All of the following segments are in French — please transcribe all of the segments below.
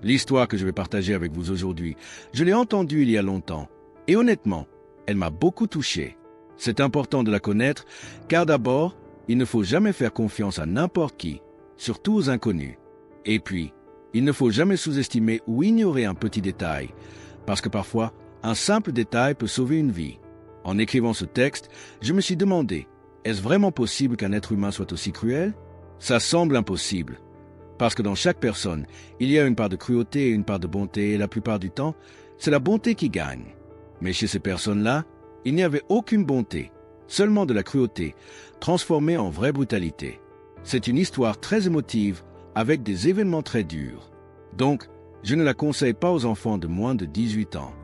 L'histoire que je vais partager avec vous aujourd'hui, je l'ai entendue il y a longtemps, et honnêtement, elle m'a beaucoup touché. C'est important de la connaître, car d'abord, il ne faut jamais faire confiance à n'importe qui, surtout aux inconnus. Et puis, il ne faut jamais sous-estimer ou ignorer un petit détail, parce que parfois, un simple détail peut sauver une vie. En écrivant ce texte, je me suis demandé, est-ce vraiment possible qu'un être humain soit aussi cruel? Ça semble impossible. Parce que dans chaque personne, il y a une part de cruauté et une part de bonté, et la plupart du temps, c'est la bonté qui gagne. Mais chez ces personnes-là, il n'y avait aucune bonté, seulement de la cruauté, transformée en vraie brutalité. C'est une histoire très émotive, avec des événements très durs. Donc, je ne la conseille pas aux enfants de moins de 18 ans.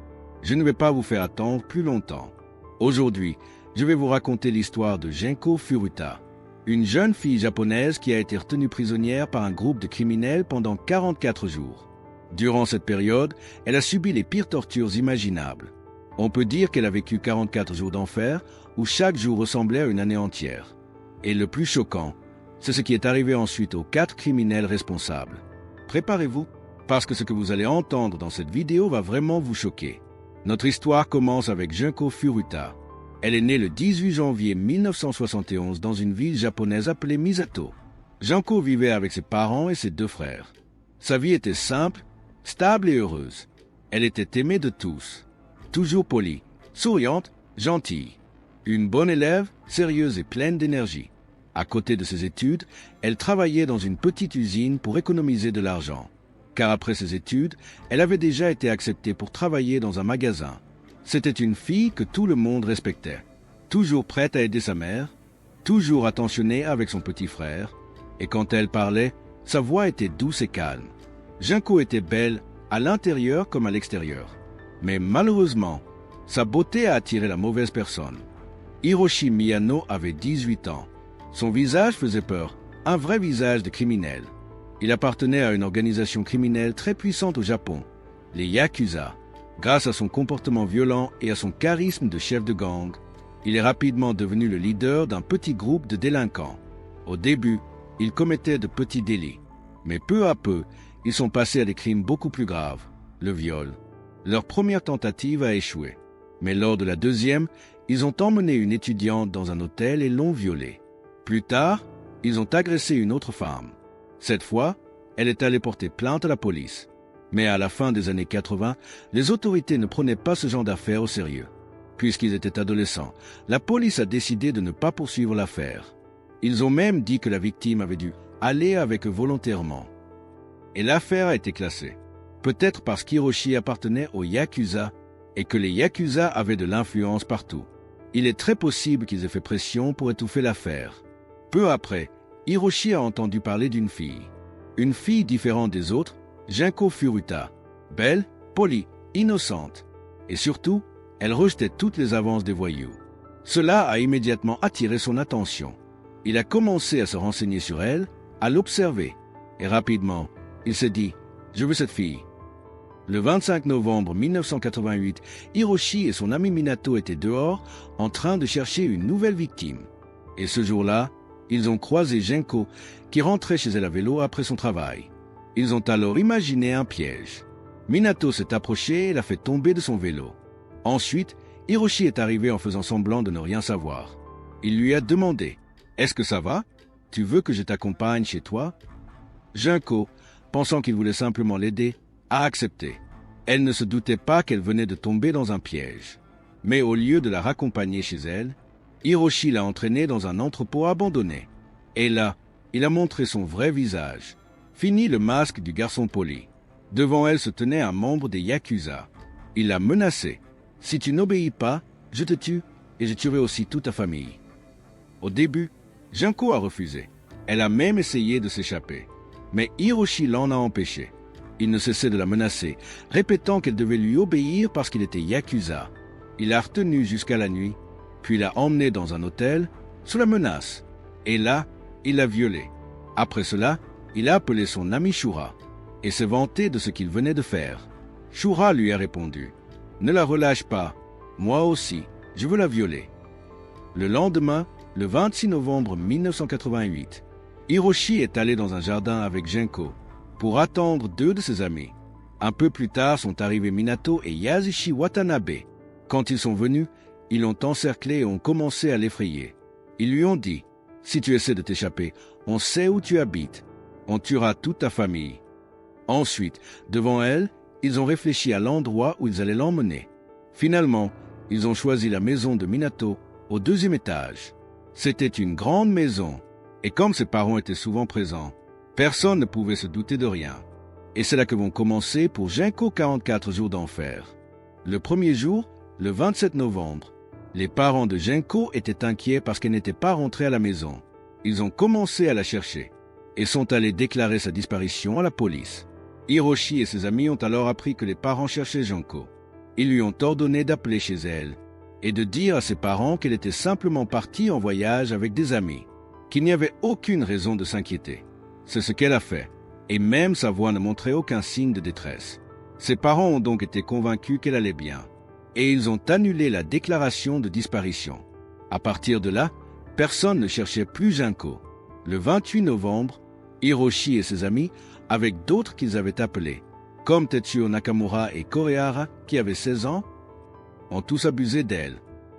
Je ne vais pas vous faire attendre plus longtemps. Aujourd'hui, je vais vous raconter l'histoire de Junko Furuta, une jeune fille japonaise qui a été retenue prisonnière par un groupe de criminels pendant 44 jours. Durant cette période, elle a subi les pires tortures imaginables. On peut dire qu'elle a vécu 44 jours d'enfer, où chaque jour ressemblait à une année entière. Et le plus choquant, c'est ce qui est arrivé ensuite aux 4 criminels responsables. Préparez-vous, parce que ce que vous allez entendre dans cette vidéo va vraiment vous choquer. Notre histoire commence avec Junko Furuta. Elle est née le 18 janvier 1971 dans une ville japonaise appelée Misato. Junko vivait avec ses parents et ses 2 frères. Sa vie était simple, stable et heureuse. Elle était aimée de tous. Toujours polie, souriante, gentille. Une bonne élève, sérieuse et pleine d'énergie. À côté de ses études, elle travaillait dans une petite usine pour économiser de l'argent. Car après ses études, elle avait déjà été acceptée pour travailler dans un magasin. C'était une fille que tout le monde respectait. Toujours prête à aider sa mère, toujours attentionnée avec son petit frère, et quand elle parlait, sa voix était douce et calme. Junko était belle, à l'intérieur comme à l'extérieur. Mais malheureusement, sa beauté a attiré la mauvaise personne. Hiroshi Miyano avait 18 ans. Son visage faisait peur, un vrai visage de criminel. Il appartenait à une organisation criminelle très puissante au Japon, les Yakuza. Grâce à son comportement violent et à son charisme de chef de gang, il est rapidement devenu le leader d'un petit groupe de délinquants. Au début, il commettait de petits délits, mais peu à peu, ils sont passés à des crimes beaucoup plus graves, le viol. Leur première tentative a échoué, mais lors de la deuxième, ils ont emmené une étudiante dans un hôtel et l'ont violée. Plus tard, ils ont agressé une autre femme. Cette fois, elle est allée porter plainte à la police. Mais à la fin des années 80, les autorités ne prenaient pas ce genre d'affaires au sérieux. Puisqu'ils étaient adolescents, la police a décidé de ne pas poursuivre l'affaire. Ils ont même dit que la victime avait dû aller avec eux volontairement. Et l'affaire a été classée. Peut-être parce qu'Hiroshi appartenait aux Yakuza et que les Yakuza avaient de l'influence partout. Il est très possible qu'ils aient fait pression pour étouffer l'affaire. Peu après, Hiroshi a entendu parler d'une fille. Une fille différente des autres, Junko Furuta, belle, polie, innocente. Et surtout, elle rejetait toutes les avances des voyous. Cela a immédiatement attiré son attention. Il a commencé à se renseigner sur elle, à l'observer. Et rapidement, il s'est dit « Je veux cette fille ». Le 25 novembre 1988, Hiroshi et son ami Minato étaient dehors en train de chercher une nouvelle victime. Et ce jour-là, ils ont croisé Junko qui rentrait chez elle à vélo après son travail. Ils ont alors imaginé un piège. Minato s'est approché et l'a fait tomber de son vélo. Ensuite, Hiroshi est arrivé en faisant semblant de ne rien savoir. Il lui a demandé « Est-ce que ça va? Tu veux que je t'accompagne chez toi ?» Junko, pensant qu'il voulait simplement l'aider, a accepté. Elle ne se doutait pas qu'elle venait de tomber dans un piège. Mais au lieu de la raccompagner chez elle, Hiroshi l'a entraînée dans un entrepôt abandonné. Et là, il a montré son vrai visage. Fini le masque du garçon poli. Devant elle se tenait un membre des Yakuza. Il l'a menacée. « Si tu n'obéis pas, je te tue et je tuerai aussi toute ta famille. » Au début, Junko a refusé. Elle a même essayé de s'échapper. Mais Hiroshi l'en a empêché. Il ne cessait de la menacer, répétant qu'elle devait lui obéir parce qu'il était Yakuza. Il l'a retenue jusqu'à la nuit, puis l'a emmenée dans un hôtel sous la menace. Et là, il l'a violée. Après cela, il a appelé son ami Shura et s'est vanté de ce qu'il venait de faire. Shura lui a répondu « Ne la relâche pas, moi aussi, je veux la violer. » Le lendemain, le 26 novembre 1988, Hiroshi est allé dans un jardin avec Junko pour attendre 2 de ses amis. Un peu plus tard sont arrivés Minato et Yasushi Watanabe. Quand ils sont venus, ils l'ont encerclé et ont commencé à l'effrayer. Ils lui ont dit « Si tu essaies de t'échapper, on sait où tu habites. On tuera toute ta famille. » Ensuite, devant elle, ils ont réfléchi à l'endroit où ils allaient l'emmener. Finalement, ils ont choisi la maison de Minato au 2e étage. C'était une grande maison, et comme ses parents étaient souvent présents, personne ne pouvait se douter de rien. Et c'est là que vont commencer pour Junko 44 jours d'enfer. Le premier jour, le 27 novembre, les parents de Junko étaient inquiets parce qu'elle n'était pas rentrée à la maison. Ils ont commencé à la chercher et sont allés déclarer sa disparition à la police. Hiroshi et ses amis ont alors appris que les parents cherchaient Junko. Ils lui ont ordonné d'appeler chez elle et de dire à ses parents qu'elle était simplement partie en voyage avec des amis, qu'il n'y avait aucune raison de s'inquiéter. C'est ce qu'elle a fait, et même sa voix ne montrait aucun signe de détresse. Ses parents ont donc été convaincus qu'elle allait bien, et ils ont annulé la déclaration de disparition. À partir de là, personne ne cherchait plus Junko. Le 28 novembre, Hiroshi et ses amis, avec d'autres qu'ils avaient appelés, comme Tetsuo Nakamura et Korehara, qui avaient 16 ans, ont tous abusé d'elle.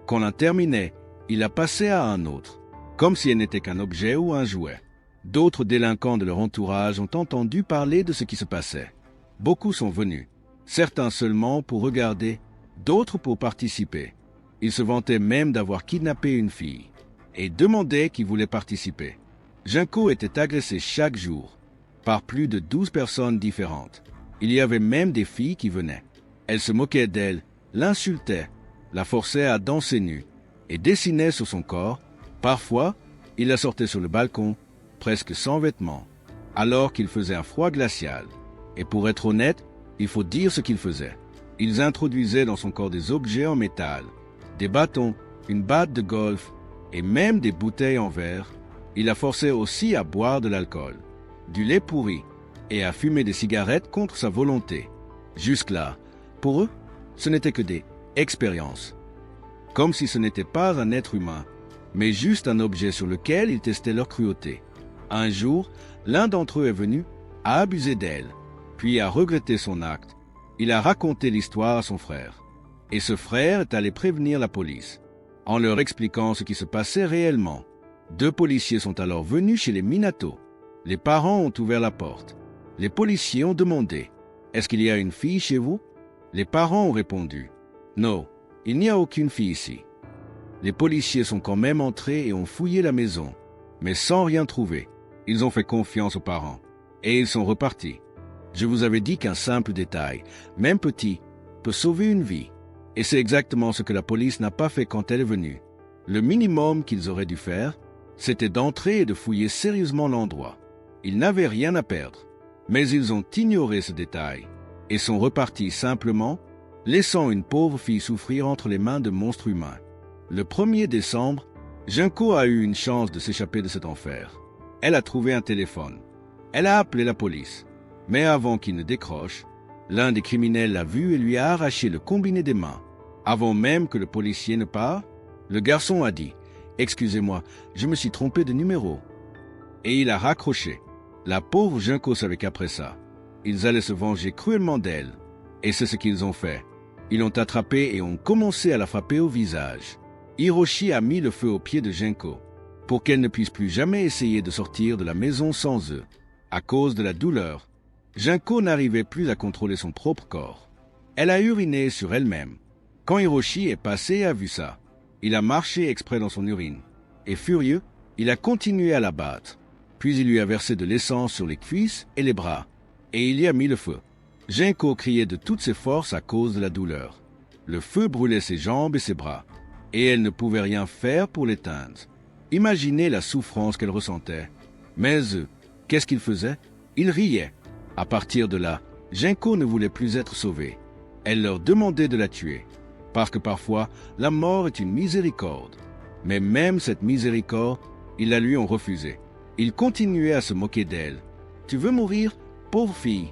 Quand l'un terminait, il la passait à un autre, comme si elle n'était qu'un objet ou un jouet. D'autres délinquants de leur entourage ont entendu parler de ce qui se passait. Beaucoup sont venus, certains seulement pour regarder, d'autres pour participer. Ils se vantaient même d'avoir kidnappé une fille et demandaient qui voulait participer. Junko était agressée chaque jour par plus de 12 personnes différentes. Il y avait même des filles qui venaient. Elles se moquaient d'elle, l'insultaient, la forçaient à danser nue et dessinaient sur son corps. Parfois, ils la sortaient sur le balcon, presque sans vêtements, alors qu'il faisait un froid glacial. Et pour être honnête, il faut dire ce qu'ils faisaient. Ils introduisaient dans son corps des objets en métal, des bâtons, une batte de golf et même des bouteilles en verre. Ils la forçaient aussi à boire de l'alcool, du lait pourri et à fumer des cigarettes contre sa volonté. Jusque-là, pour eux, ce n'était que des expériences. Comme si ce n'était pas un être humain, mais juste un objet sur lequel ils testaient leur cruauté. Un jour, l'un d'entre eux est venu à abuser d'elle, puis a regretté son acte. Il a raconté l'histoire à son frère. Et ce frère est allé prévenir la police, en leur expliquant ce qui se passait réellement. 2 policiers sont alors venus chez les Minato. Les parents ont ouvert la porte. Les policiers ont demandé « Est-ce qu'il y a une fille chez vous ?» Les parents ont répondu « Non, il n'y a aucune fille ici. » Les policiers sont quand même entrés et ont fouillé la maison, mais sans rien trouver. Ils ont fait confiance aux parents, et ils sont repartis. Je vous avais dit qu'un simple détail, même petit, peut sauver une vie. Et c'est exactement ce que la police n'a pas fait quand elle est venue. Le minimum qu'ils auraient dû faire, c'était d'entrer et de fouiller sérieusement l'endroit. Ils n'avaient rien à perdre, mais ils ont ignoré ce détail, et sont repartis simplement, laissant une pauvre fille souffrir entre les mains de monstres humains. Le 1er décembre, Junko a eu une chance de s'échapper de cet enfer. Elle a trouvé un téléphone. Elle a appelé la police. Mais avant qu'il ne décroche, l'un des criminels l'a vu et lui a arraché le combiné des mains. Avant même que le policier ne parte, le garçon a dit « Excusez-moi, je me suis trompé de numéro. » Et il a raccroché. La pauvre Junko savait qu'après ça, ils allaient se venger cruellement d'elle. Et c'est ce qu'ils ont fait. Ils l'ont attrapée et ont commencé à la frapper au visage. Hiroshi a mis le feu aux pieds de Junko pour qu'elle ne puisse plus jamais essayer de sortir de la maison sans eux. À cause de la douleur, Junko n'arrivait plus à contrôler son propre corps. Elle a uriné sur elle-même. Quand Hiroshi est passé et a vu ça, il a marché exprès dans son urine. Et furieux, il a continué à la battre. Puis il lui a versé de l'essence sur les cuisses et les bras. Et il y a mis le feu. Junko criait de toutes ses forces à cause de la douleur. Le feu brûlait ses jambes et ses bras. Et elle ne pouvait rien faire pour l'éteindre. Imaginez la souffrance qu'elle ressentait. Mais eux, qu'est-ce qu'ils faisaient? Ils riaient. À partir de là, Junko ne voulait plus être sauvée. Elle leur demandait de la tuer. Parce que parfois, la mort est une miséricorde. Mais même cette miséricorde, ils la lui ont refusée. Ils continuaient à se moquer d'elle. « Tu veux mourir, pauvre fille ?»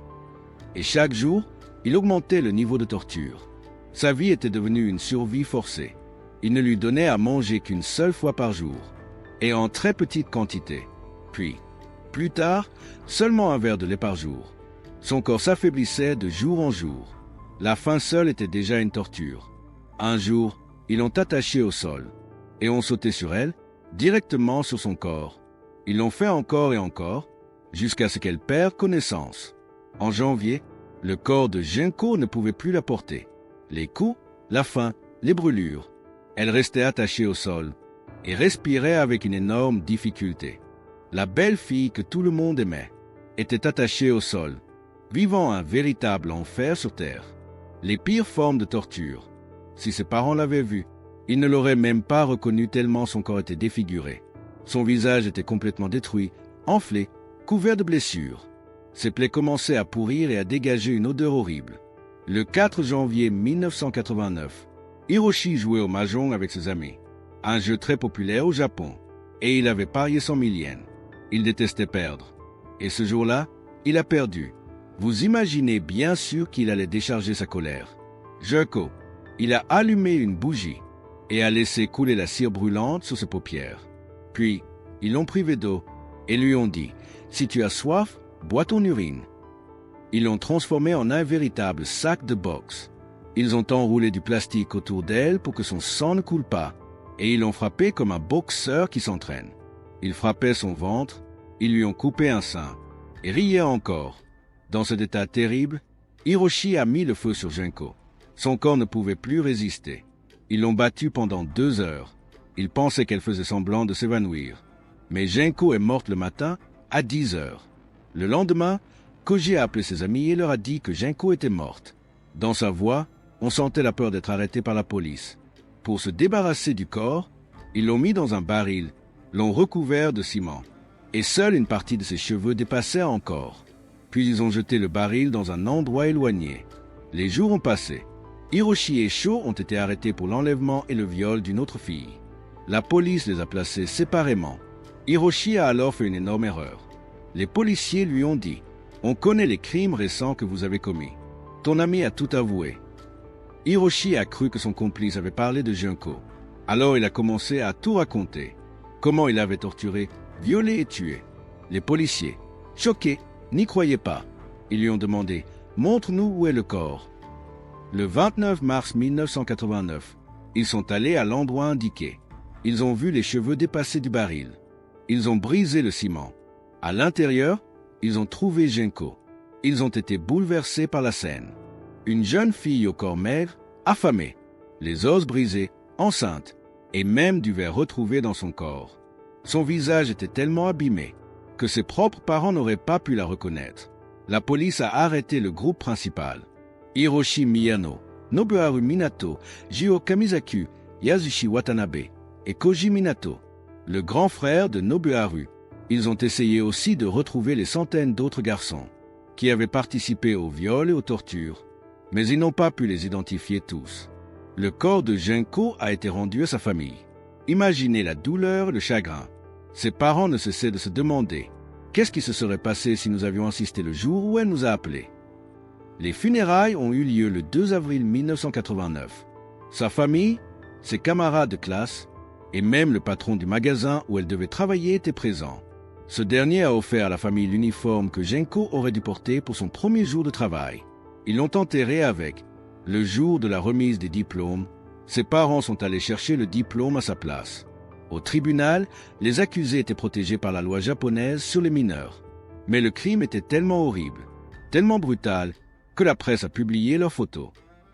Et chaque jour, il augmentait le niveau de torture. Sa vie était devenue une survie forcée. Il ne lui donnait à manger qu'une seule fois par jour, et en très petite quantité. Puis, plus tard, seulement un verre de lait par jour. Son corps s'affaiblissait de jour en jour. La faim seule était déjà une torture. Un jour, ils l'ont attachée au sol et ont sauté sur elle, directement sur son corps. Ils l'ont fait encore et encore, jusqu'à ce qu'elle perde connaissance. En janvier, le corps de Junko ne pouvait plus la porter. Les coups, la faim, les brûlures. Elle restait attachée au sol et respirait avec une énorme difficulté. La belle fille que tout le monde aimait était attachée au sol, vivant un véritable enfer sur terre. Les pires formes de torture. Si ses parents l'avaient vue, ils ne l'auraient même pas reconnue tellement son corps était défiguré. Son visage était complètement détruit, enflé, couvert de blessures. Ses plaies commençaient à pourrir et à dégager une odeur horrible. Le 4 janvier 1989, Hiroshi jouait au mahjong avec ses amis, un jeu très populaire au Japon, et il avait parié 100 000 yens. Il détestait perdre. Et ce jour-là, il a perdu. Vous imaginez bien sûr qu'il allait décharger sa colère. Junko, il a allumé une bougie et a laissé couler la cire brûlante sur ses paupières. Puis, ils l'ont privé d'eau et lui ont dit « Si tu as soif, bois ton urine ». Ils l'ont transformé en un véritable sac de boxe. Ils ont enroulé du plastique autour d'elle pour que son sang ne coule pas, et ils l'ont frappé comme un boxeur qui s'entraîne. Ils frappaient son ventre, ils lui ont coupé un sein, et riaient encore. Dans cet état terrible, Hiroshi a mis le feu sur Junko. Son corps ne pouvait plus résister. Ils l'ont battue pendant 2 heures. Ils pensaient qu'elle faisait semblant de s'évanouir. Mais Junko est morte le matin à 10 heures. Le lendemain, Koji a appelé ses amis et leur a dit que Junko était morte. Dans sa voix, on sentait la peur d'être arrêté par la police. Pour se débarrasser du corps, ils l'ont mis dans un baril, l'ont recouvert de ciment, et seule une partie de ses cheveux dépassait encore. Puis ils ont jeté le baril dans un endroit éloigné. Les jours ont passé. Hiroshi et Sho ont été arrêtés pour l'enlèvement et le viol d'une autre fille. La police les a placés séparément. Hiroshi a alors fait une énorme erreur. Les policiers lui ont dit « On connaît les crimes récents que vous avez commis. Ton ami a tout avoué. » Hiroshi a cru que son complice avait parlé de Junko. Alors il a commencé à tout raconter. Comment il avait torturé, violé et tué. Les policiers, choqués, n'y croyaient pas. Ils lui ont demandé « Montre-nous où est le corps ». Le 29 mars 1989, ils sont allés à l'endroit indiqué. Ils ont vu les cheveux dépasser du baril. Ils ont brisé le ciment. À l'intérieur, ils ont trouvé Junko. Ils ont été bouleversés par la scène. Une jeune fille au corps maigre, affamée, les os brisés, enceinte, et même du verre retrouvé dans son corps. Son visage était tellement abîmé que ses propres parents n'auraient pas pu la reconnaître. La police a arrêté le groupe principal. Hiroshi Miyano, Nobuharu Minato, Jio Kamisaku, Yasushi Watanabe et Koji Minato, le grand frère de Nobuharu. Ils ont essayé aussi de retrouver les centaines d'autres garçons qui avaient participé au viol et aux tortures, mais ils n'ont pas pu les identifier tous. Le corps de Junko a été rendu à sa famille. Imaginez la douleur, le chagrin. Ses parents ne cessaient de se demander « Qu'est-ce qui se serait passé si nous avions assisté le jour où elle nous a appelés ?» Les funérailles ont eu lieu le 2 avril 1989. Sa famille, ses camarades de classe et même le patron du magasin où elle devait travailler étaient présents. Ce dernier a offert à la famille l'uniforme que Junko aurait dû porter pour son premier jour de travail. Ils l'ont enterré avec. Le jour de la remise des diplômes, ses parents sont allés chercher le diplôme à sa place. Au tribunal, les accusés étaient protégés par la loi japonaise sur les mineurs. Mais le crime était tellement horrible, tellement brutal, que la presse a publié leurs photos.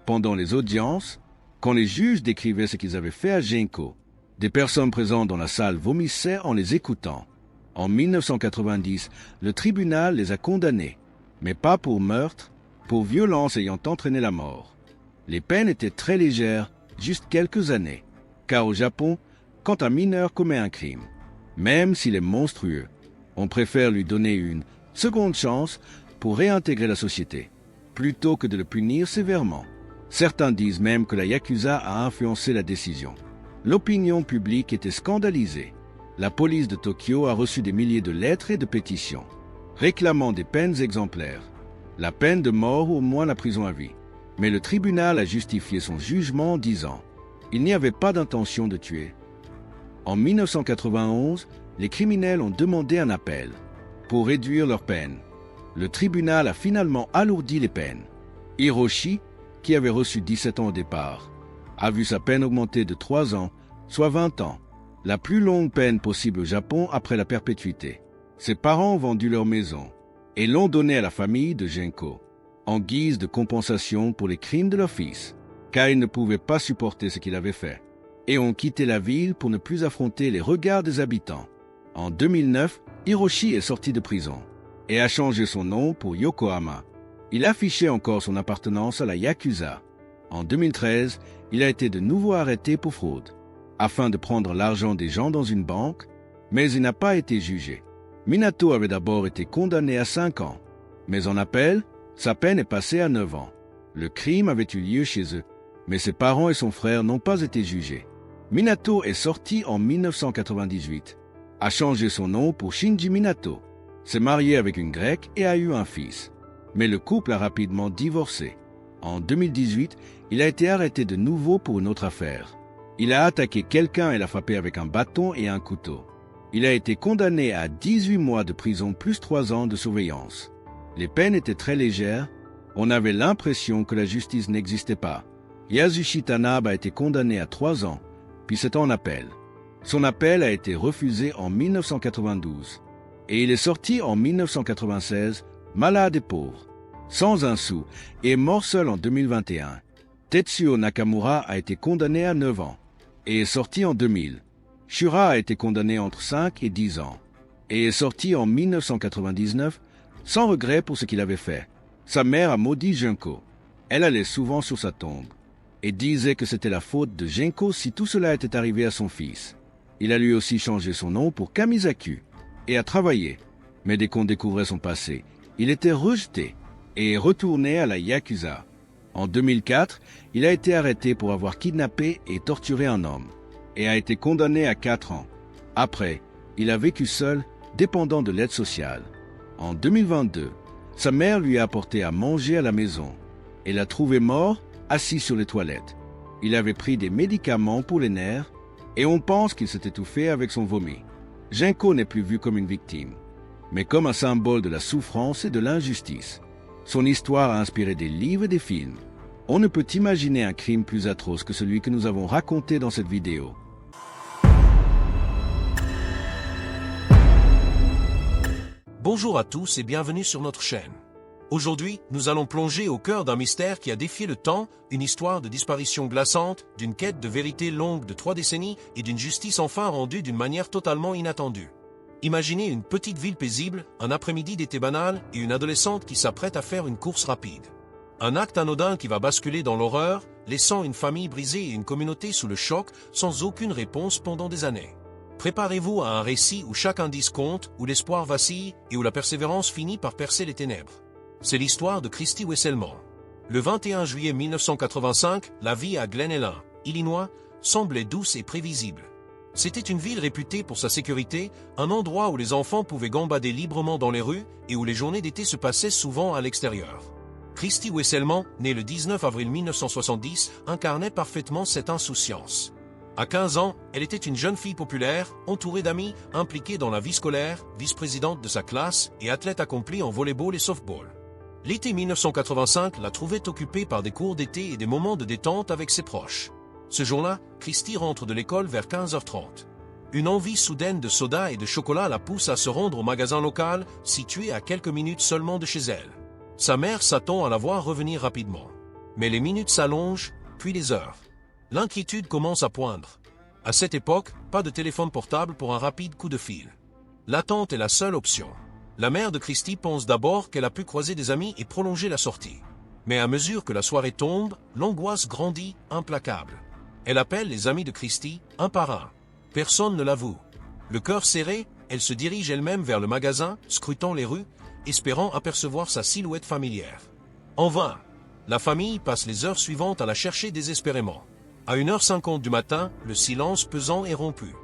Pendant les audiences, quand les juges décrivaient ce qu'ils avaient fait à Junko, des personnes présentes dans la salle vomissaient en les écoutant. En 1990, le tribunal les a condamnés, mais pas pour meurtre, pour violence ayant entraîné la mort. Les peines étaient très légères, juste quelques années, car au Japon, quand un mineur commet un crime, même s'il est monstrueux, on préfère lui donner une seconde chance pour réintégrer la société, plutôt que de le punir sévèrement. Certains disent même que la Yakuza a influencé la décision. L'opinion publique était scandalisée. La police de Tokyo a reçu des milliers de lettres et de pétitions, réclamant des peines exemplaires, la peine de mort ou au moins la prison à vie. Mais le tribunal a justifié son jugement en disant « Il n'y avait pas d'intention de tuer ». En 1991, les criminels ont demandé un appel pour réduire leur peine. Le tribunal a finalement alourdi les peines. Hiroshi, qui avait reçu 17 ans au départ, a vu sa peine augmenter de 3 ans, soit 20 ans, la plus longue peine possible au Japon après la perpétuité. Ses parents ont vendu leur maison et l'ont donnée à la famille de Genko, en guise de compensation pour les crimes de leur fils, car ils ne pouvaient pas supporter ce qu'il avait fait, et ont quitté la ville pour ne plus affronter les regards des habitants. En 2009, Hiroshi est sorti de prison et a changé son nom pour Yokohama. Il affichait encore son appartenance à la Yakuza. En 2013, il a été de nouveau arrêté pour fraude, afin de prendre l'argent des gens dans une banque, mais il n'a pas été jugé. Minato avait d'abord été condamné à 5 ans, mais en appel, sa peine est passée à 9 ans. Le crime avait eu lieu chez eux, mais ses parents et son frère n'ont pas été jugés. Minato est sorti en 1998, a changé son nom pour Shinji Minato, s'est marié avec une Grecque et a eu un fils. Mais le couple a rapidement divorcé. En 2018, il a été arrêté de nouveau pour une autre affaire. Il a attaqué quelqu'un et l'a frappé avec un bâton et un couteau. Il a été condamné à 18 mois de prison plus 3 ans de surveillance. Les peines étaient très légères. On avait l'impression que la justice n'existait pas. Yasushi Tanabe a été condamné à 3 ans, puis c'est en appel. Son appel a été refusé en 1992. Et il est sorti en 1996, malade et pauvre, sans un sou, et mort seul en 2021. Tetsuo Nakamura a été condamné à 9 ans, et est sorti en 2000. Shura a été condamné entre 5 et 10 ans, et est sorti en 1999, sans regret pour ce qu'il avait fait. Sa mère a maudit Junko. Elle allait souvent sur sa tombe, et disait que c'était la faute de Genko si tout cela était arrivé à son fils. Il a lui aussi changé son nom pour Kamisaku, et a travaillé. Mais dès qu'on découvrait son passé, il était rejeté et est retourné à la Yakuza. En 2004, il a été arrêté pour avoir kidnappé et torturé un homme, et a été condamné à 4 ans. Après, il a vécu seul, dépendant de l'aide sociale. En 2022, sa mère lui a apporté à manger à la maison, et l'a trouvé mort, assis sur les toilettes. Il avait pris des médicaments pour les nerfs, et on pense qu'il s'est étouffé avec son vomi. Genko n'est plus vu comme une victime, mais comme un symbole de la souffrance et de l'injustice. Son histoire a inspiré des livres et des films. On ne peut imaginer un crime plus atroce que celui que nous avons raconté dans cette vidéo. Bonjour à tous et bienvenue sur notre chaîne. Aujourd'hui, nous allons plonger au cœur d'un mystère qui a défié le temps, une histoire de disparition glaçante, d'une quête de vérité longue de 3 décennies et d'une justice enfin rendue d'une manière totalement inattendue. Imaginez une petite ville paisible, un après-midi d'été banal et une adolescente qui s'apprête à faire une course rapide. Un acte anodin qui va basculer dans l'horreur, laissant une famille brisée et une communauté sous le choc sans aucune réponse pendant des années. Préparez-vous à un récit où chaque indice compte, où l'espoir vacille et où la persévérance finit par percer les ténèbres. C'est l'histoire de Christy Wesselman. Le 21 juillet 1985, la vie à Glen Ellyn, Illinois, semblait douce et prévisible. C'était une ville réputée pour sa sécurité, un endroit où les enfants pouvaient gambader librement dans les rues et où les journées d'été se passaient souvent à l'extérieur. Christy Wesselman, née le 19 avril 1970, incarnait parfaitement cette insouciance. À 15 ans, elle était une jeune fille populaire, entourée d'amis, impliquée dans la vie scolaire, vice-présidente de sa classe et athlète accomplie en volleyball et softball. L'été 1985 la trouvait occupée par des cours d'été et des moments de détente avec ses proches. Ce jour-là, Christy rentre de l'école vers 15h30. Une envie soudaine de soda et de chocolat la pousse à se rendre au magasin local, situé à quelques minutes seulement de chez elle. Sa mère s'attend à la voir revenir rapidement. Mais les minutes s'allongent, puis les heures. L'inquiétude commence à poindre. À cette époque, pas de téléphone portable pour un rapide coup de fil. L'attente est la seule option. La mère de Christy pense d'abord qu'elle a pu croiser des amis et prolonger la sortie. Mais à mesure que la soirée tombe, l'angoisse grandit, implacable. Elle appelle les amis de Christy, un par un. Personne ne l'avoue. Le cœur serré, elle se dirige elle-même vers le magasin, scrutant les rues, espérant apercevoir sa silhouette familière. En vain. La famille passe les heures suivantes à la chercher désespérément. À 1h50 du matin, le silence pesant est rompu.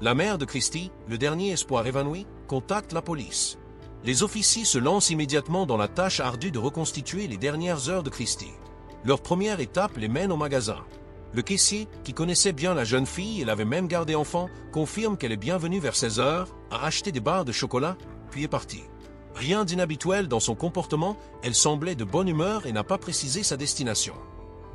La mère de Christy, le dernier espoir évanoui, contacte la police. Les officiers se lancent immédiatement dans la tâche ardue de reconstituer les dernières heures de Christy. Leur première étape les mène au magasin. Le caissier, qui connaissait bien la jeune fille et l'avait même gardée enfant, confirme qu'elle est bienvenue vers 16h, a acheté des barres de chocolat, puis est parti. Rien d'inhabituel dans son comportement, elle semblait de bonne humeur et n'a pas précisé sa destination.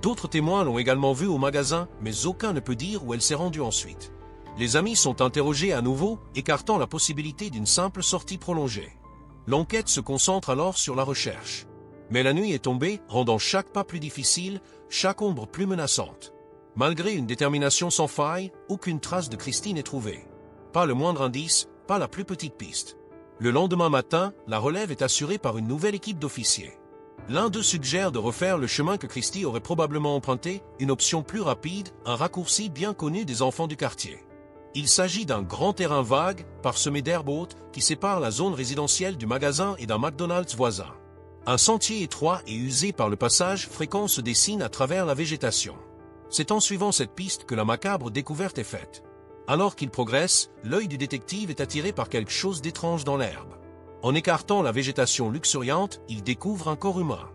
D'autres témoins l'ont également vue au magasin, mais aucun ne peut dire où elle s'est rendue ensuite. Les amis sont interrogés à nouveau, écartant la possibilité d'une simple sortie prolongée. L'enquête se concentre alors sur la recherche. Mais la nuit est tombée, rendant chaque pas plus difficile, chaque ombre plus menaçante. Malgré une détermination sans faille, aucune trace de Christy n'est trouvée. Pas le moindre indice, pas la plus petite piste. Le lendemain matin, la relève est assurée par une nouvelle équipe d'officiers. L'un d'eux suggère de refaire le chemin que Christy aurait probablement emprunté, une option plus rapide, un raccourci bien connu des enfants du quartier. Il s'agit d'un grand terrain vague, parsemé d'herbes hautes, qui sépare la zone résidentielle du magasin et d'un McDonald's voisin. Un sentier étroit et usé par le passage fréquent se dessine à travers la végétation. C'est en suivant cette piste que la macabre découverte est faite. Alors qu'il progresse, l'œil du détective est attiré par quelque chose d'étrange dans l'herbe. En écartant la végétation luxuriante, il découvre un corps humain.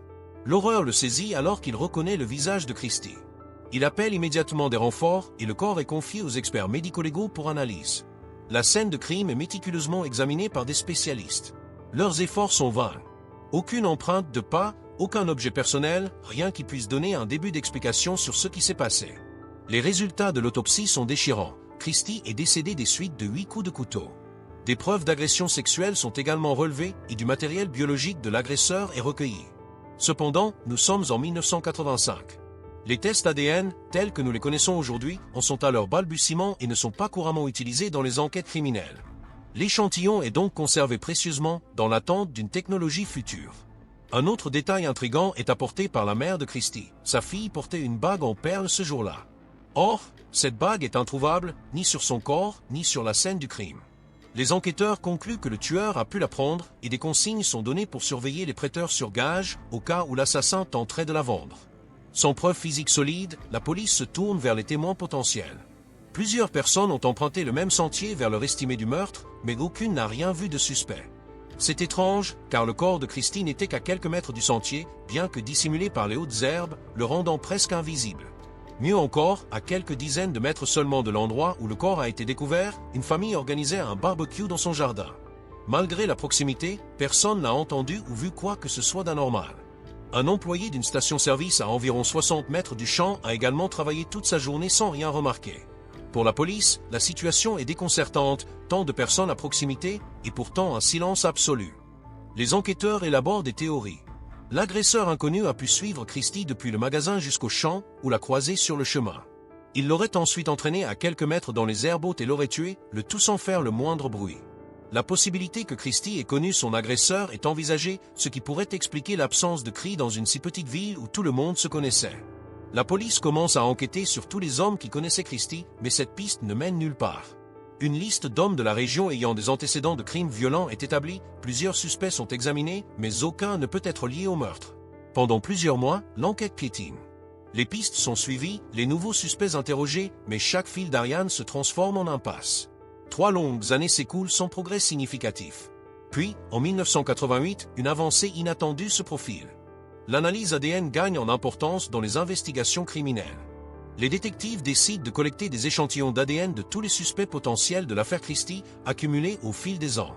L'horreur le saisit alors qu'il reconnaît le visage de Christy. Il appelle immédiatement des renforts et le corps est confié aux experts médico-légaux pour analyse. La scène de crime est méticuleusement examinée par des spécialistes. Leurs efforts sont vains. Aucune empreinte de pas, aucun objet personnel, rien qui puisse donner un début d'explication sur ce qui s'est passé. Les résultats de l'autopsie sont déchirants. Christy est décédée des suites de 8 coups de couteau. Des preuves d'agression sexuelle sont également relevées et du matériel biologique de l'agresseur est recueilli. Cependant, nous sommes en 1985. Les tests ADN, tels que nous les connaissons aujourd'hui, en sont à leur balbutiement et ne sont pas couramment utilisés dans les enquêtes criminelles. L'échantillon est donc conservé précieusement dans l'attente d'une technologie future. Un autre détail intrigant est apporté par la mère de Christy. Sa fille portait une bague en perles ce jour-là. Or, cette bague est introuvable, ni sur son corps, ni sur la scène du crime. Les enquêteurs concluent que le tueur a pu la prendre et des consignes sont données pour surveiller les prêteurs sur gage au cas où l'assassin tenterait de la vendre. Sans preuve physique solide, la police se tourne vers les témoins potentiels. Plusieurs personnes ont emprunté le même sentier vers leur estimé du meurtre, mais aucune n'a rien vu de suspect. C'est étrange, car le corps de Christy n'était qu'à quelques mètres du sentier, bien que dissimulé par les hautes herbes, le rendant presque invisible. Mieux encore, à quelques dizaines de mètres seulement de l'endroit où le corps a été découvert, une famille organisait un barbecue dans son jardin. Malgré la proximité, personne n'a entendu ou vu quoi que ce soit d'anormal. Un employé d'une station-service à environ 60 mètres du champ a également travaillé toute sa journée sans rien remarquer. Pour la police, la situation est déconcertante, tant de personnes à proximité, et pourtant un silence absolu. Les enquêteurs élaborent des théories. L'agresseur inconnu a pu suivre Christy depuis le magasin jusqu'au champ ou la croiser sur le chemin. Il l'aurait ensuite entraînée à quelques mètres dans les herbes hautes et l'aurait tuée, le tout sans faire le moindre bruit. La possibilité que Christy ait connu son agresseur est envisagée, ce qui pourrait expliquer l'absence de cris dans une si petite ville où tout le monde se connaissait. La police commence à enquêter sur tous les hommes qui connaissaient Christy, mais cette piste ne mène nulle part. Une liste d'hommes de la région ayant des antécédents de crimes violents est établie, plusieurs suspects sont examinés, mais aucun ne peut être lié au meurtre. Pendant plusieurs mois, l'enquête piétine. Les pistes sont suivies, les nouveaux suspects interrogés, mais chaque fil d'Ariane se transforme en impasse. 3 longues années s'écoulent sans progrès significatif. Puis, en 1988, une avancée inattendue se profile. L'analyse ADN gagne en importance dans les investigations criminelles. Les détectives décident de collecter des échantillons d'ADN de tous les suspects potentiels de l'affaire Christy, accumulés au fil des ans.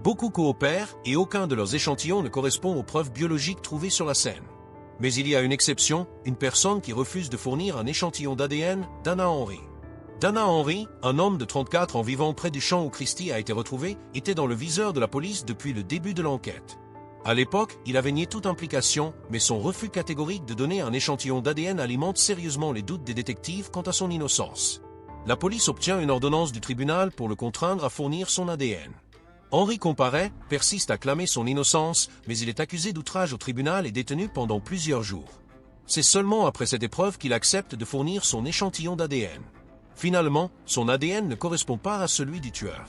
Beaucoup coopèrent et aucun de leurs échantillons ne correspond aux preuves biologiques trouvées sur la scène. Mais il y a une exception, une personne qui refuse de fournir un échantillon d'ADN, Dana Henry. Dana Henry, un homme de 34 ans vivant près du champ où Christy a été retrouvé, était dans le viseur de la police depuis le début de l'enquête. À l'époque, il avait nié toute implication, mais son refus catégorique de donner un échantillon d'ADN alimente sérieusement les doutes des détectives quant à son innocence. La police obtient une ordonnance du tribunal pour le contraindre à fournir son ADN. Henry comparaît, persiste à clamer son innocence, mais il est accusé d'outrage au tribunal et détenu pendant plusieurs jours. C'est seulement après cette épreuve qu'il accepte de fournir son échantillon d'ADN. Finalement, son ADN ne correspond pas à celui du tueur.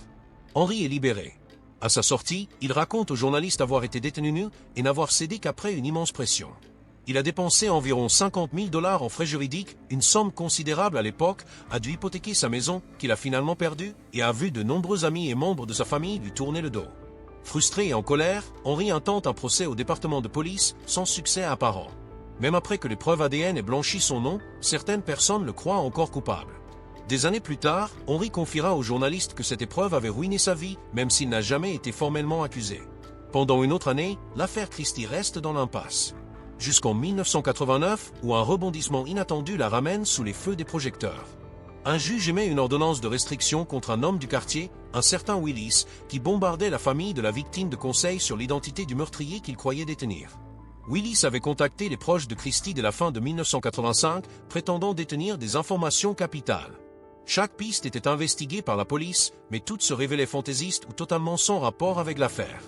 Henry est libéré. À sa sortie, il raconte aux journalistes avoir été détenu nu et n'avoir cédé qu'après une immense pression. Il a dépensé environ 50 000 $ en frais juridiques, une somme considérable à l'époque, a dû hypothéquer sa maison, qu'il a finalement perdue, et a vu de nombreux amis et membres de sa famille lui tourner le dos. Frustré et en colère, Henry intente un procès au département de police, sans succès apparent. Même après que les preuves ADN aient blanchi son nom, certaines personnes le croient encore coupable. Des années plus tard, Henry confiera aux journalistes que cette épreuve avait ruiné sa vie, même s'il n'a jamais été formellement accusé. Pendant une autre année, l'affaire Christie reste dans l'impasse. Jusqu'en 1989, où un rebondissement inattendu la ramène sous les feux des projecteurs. Un juge émet une ordonnance de restriction contre un homme du quartier, un certain Willis, qui bombardait la famille de la victime de conseils sur l'identité du meurtrier qu'il croyait détenir. Willis avait contacté les proches de Christie dès la fin de 1985, prétendant détenir des informations capitales. Chaque piste était investiguée par la police, mais toutes se révélaient fantaisistes ou totalement sans rapport avec l'affaire.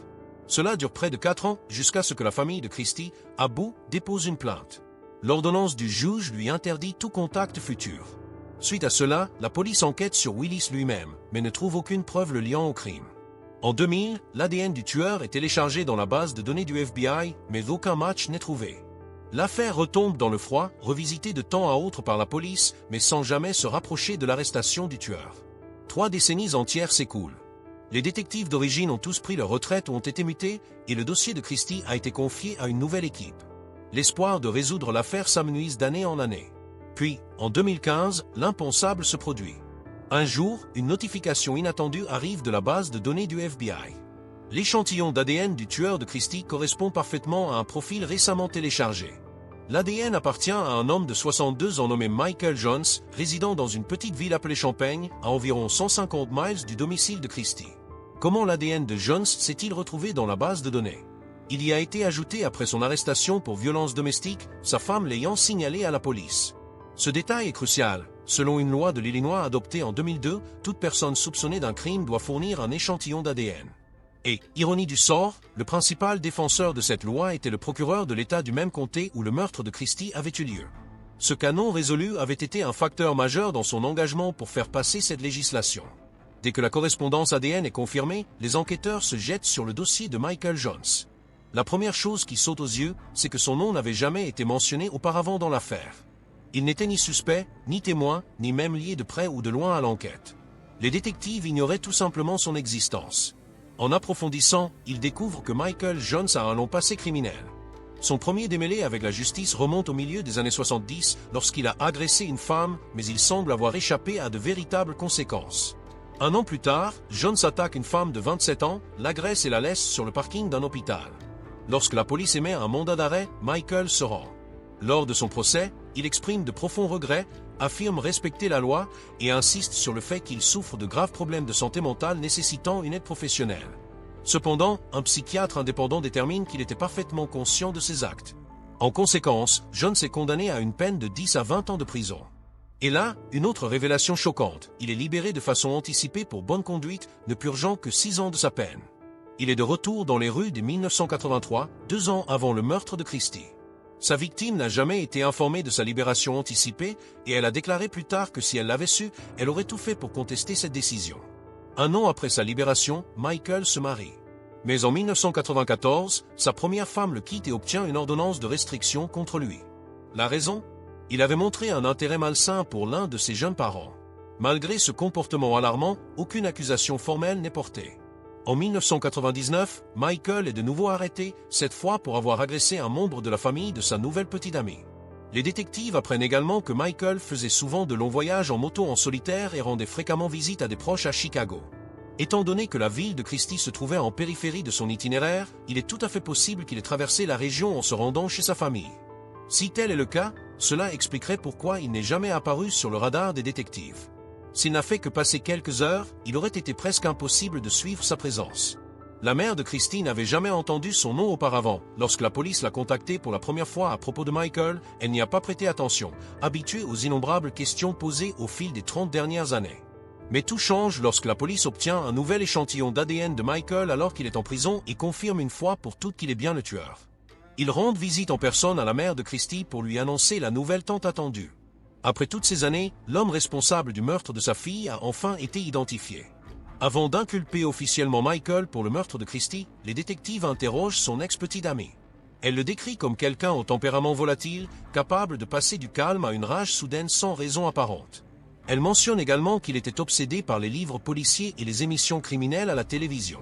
Cela dure près de 4 ans, jusqu'à ce que la famille de Christie, à bout, dépose une plainte. L'ordonnance du juge lui interdit tout contact futur. Suite à cela, la police enquête sur Willis lui-même, mais ne trouve aucune preuve le liant au crime. En 2000, l'ADN du tueur est téléchargé dans la base de données du FBI, mais aucun match n'est trouvé. L'affaire retombe dans le froid, revisitée de temps à autre par la police, mais sans jamais se rapprocher de l'arrestation du tueur. 3 décennies entières s'écoulent. Les détectives d'origine ont tous pris leur retraite ou ont été mutés, et le dossier de Christie a été confié à une nouvelle équipe. L'espoir de résoudre l'affaire s'amenuise d'année en année. Puis, en 2015, l'impensable se produit. Un jour, une notification inattendue arrive de la base de données du FBI. L'échantillon d'ADN du tueur de Christie correspond parfaitement à un profil récemment téléchargé. L'ADN appartient à un homme de 62 ans nommé Michael Jones, résidant dans une petite ville appelée Champaign, à environ 150 miles du domicile de Christie. Comment l'ADN de Jones s'est-il retrouvé dans la base de données? Il y a été ajouté après son arrestation pour violence domestique, sa femme l'ayant signalé à la police. Ce détail est crucial. Selon une loi de l'Illinois adoptée en 2002, toute personne soupçonnée d'un crime doit fournir un échantillon d'ADN. Et, ironie du sort, le principal défenseur de cette loi était le procureur de l'État du même comté où le meurtre de Christie avait eu lieu. Ce cas non résolu avait été un facteur majeur dans son engagement pour faire passer cette législation. Dès que la correspondance ADN est confirmée, les enquêteurs se jettent sur le dossier de Michael Jones. La première chose qui saute aux yeux, c'est que son nom n'avait jamais été mentionné auparavant dans l'affaire. Il n'était ni suspect, ni témoin, ni même lié de près ou de loin à l'enquête. Les détectives ignoraient tout simplement son existence. En approfondissant, ils découvrent que Michael Jones a un long passé criminel. Son premier démêlé avec la justice remonte au milieu des années 70 lorsqu'il a agressé une femme, mais il semble avoir échappé à de véritables conséquences. 1 an plus tard, Jones attaque une femme de 27 ans, l'agresse et la laisse sur le parking d'un hôpital. Lorsque la police émet un mandat d'arrêt, Michael se rend. Lors de son procès, il exprime de profonds regrets, affirme respecter la loi et insiste sur le fait qu'il souffre de graves problèmes de santé mentale nécessitant une aide professionnelle. Cependant, un psychiatre indépendant détermine qu'il était parfaitement conscient de ses actes. En conséquence, Jones est condamné à une peine de 10 à 20 ans de prison. Et là, une autre révélation choquante, il est libéré de façon anticipée pour bonne conduite, ne purgeant que 6 ans de sa peine. Il est de retour dans les rues dès 1983, 2 ans avant le meurtre de Christie. Sa victime n'a jamais été informée de sa libération anticipée et elle a déclaré plus tard que si elle l'avait su, elle aurait tout fait pour contester cette décision. 1 an après sa libération, Michael se marie. Mais en 1994, sa première femme le quitte et obtient une ordonnance de restriction contre lui. La raison? Il avait montré un intérêt malsain pour l'un de ses jeunes parents. Malgré ce comportement alarmant, aucune accusation formelle n'est portée. En 1999, Michael est de nouveau arrêté, cette fois pour avoir agressé un membre de la famille de sa nouvelle petite amie. Les détectives apprennent également que Michael faisait souvent de longs voyages en moto en solitaire et rendait fréquemment visite à des proches à Chicago. Étant donné que la ville de Christie se trouvait en périphérie de son itinéraire, il est tout à fait possible qu'il ait traversé la région en se rendant chez sa famille. Si tel est le cas, cela expliquerait pourquoi il n'est jamais apparu sur le radar des détectives. S'il n'a fait que passer quelques heures, il aurait été presque impossible de suivre sa présence. La mère de Christie n'avait jamais entendu son nom auparavant. Lorsque la police l'a contacté pour la première fois à propos de Michael, elle n'y a pas prêté attention, habituée aux innombrables questions posées au fil des 30 dernières années. Mais tout change lorsque la police obtient un nouvel échantillon d'ADN de Michael alors qu'il est en prison et confirme une fois pour toutes qu'il est bien le tueur. Ils rendent visite en personne à la mère de Christie pour lui annoncer la nouvelle tant attendue. Après toutes ces années, l'homme responsable du meurtre de sa fille a enfin été identifié. Avant d'inculper officiellement Michael pour le meurtre de Christie, les détectives interrogent son ex-petite amie. Elle le décrit comme quelqu'un au tempérament volatile, capable de passer du calme à une rage soudaine sans raison apparente. Elle mentionne également qu'il était obsédé par les livres policiers et les émissions criminelles à la télévision.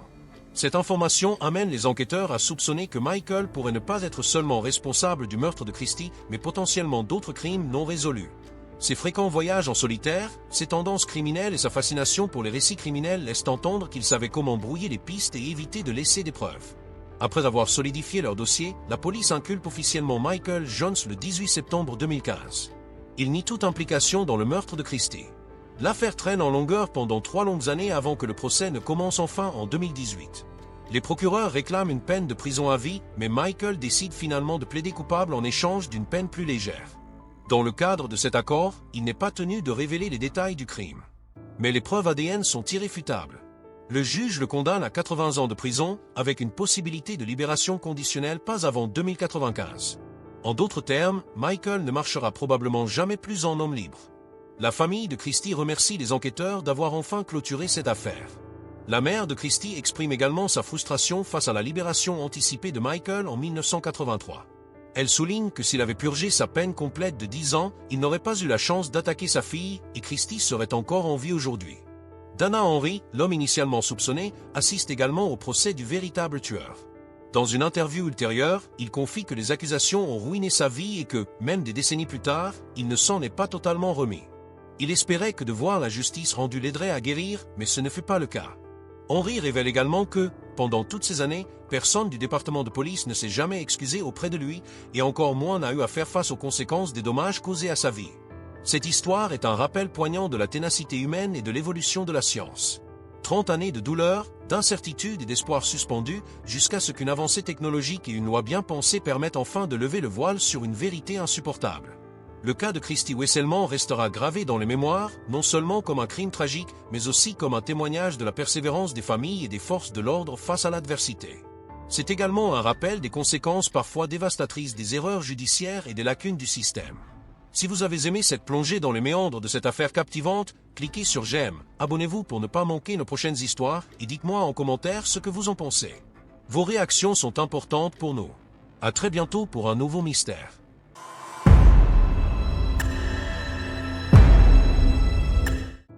Cette information amène les enquêteurs à soupçonner que Michael pourrait ne pas être seulement responsable du meurtre de Christie, mais potentiellement d'autres crimes non résolus. Ses fréquents voyages en solitaire, ses tendances criminelles et sa fascination pour les récits criminels laissent entendre qu'il savait comment brouiller les pistes et éviter de laisser des preuves. Après avoir solidifié leur dossier, la police inculpe officiellement Michael Jones le 18 septembre 2015. Il nie toute implication dans le meurtre de Christy. L'affaire traîne en longueur pendant 3 longues années avant que le procès ne commence enfin en 2018. Les procureurs réclament une peine de prison à vie, mais Michael décide finalement de plaider coupable en échange d'une peine plus légère. Dans le cadre de cet accord, il n'est pas tenu de révéler les détails du crime. Mais les preuves ADN sont irréfutables. Le juge le condamne à 80 ans de prison, avec une possibilité de libération conditionnelle pas avant 2095. En d'autres termes, Michael ne marchera probablement jamais plus en homme libre. La famille de Christy remercie les enquêteurs d'avoir enfin clôturé cette affaire. La mère de Christy exprime également sa frustration face à la libération anticipée de Michael en 1983. Elle souligne que s'il avait purgé sa peine complète de 10 ans, il n'aurait pas eu la chance d'attaquer sa fille et Christy serait encore en vie aujourd'hui. Dana Henry, l'homme initialement soupçonné, assiste également au procès du véritable tueur. Dans une interview ultérieure, il confie que les accusations ont ruiné sa vie et que, même des décennies plus tard, il ne s'en est pas totalement remis. Il espérait que de voir la justice rendue l'aiderait à guérir, mais ce ne fut pas le cas. Henry révèle également que, pendant toutes ces années, personne du département de police ne s'est jamais excusé auprès de lui et encore moins n'a eu à faire face aux conséquences des dommages causés à sa vie. Cette histoire est un rappel poignant de la ténacité humaine et de l'évolution de la science. 30 années de douleur, d'incertitude et d'espoir suspendus, jusqu'à ce qu'une avancée technologique et une loi bien pensée permettent enfin de lever le voile sur une vérité insupportable. Le cas de Christy Wesselman restera gravé dans les mémoires, non seulement comme un crime tragique, mais aussi comme un témoignage de la persévérance des familles et des forces de l'ordre face à l'adversité. C'est également un rappel des conséquences parfois dévastatrices des erreurs judiciaires et des lacunes du système. Si vous avez aimé cette plongée dans les méandres de cette affaire captivante, cliquez sur j'aime, abonnez-vous pour ne pas manquer nos prochaines histoires et dites-moi en commentaire ce que vous en pensez. Vos réactions sont importantes pour nous. À très bientôt pour un nouveau mystère.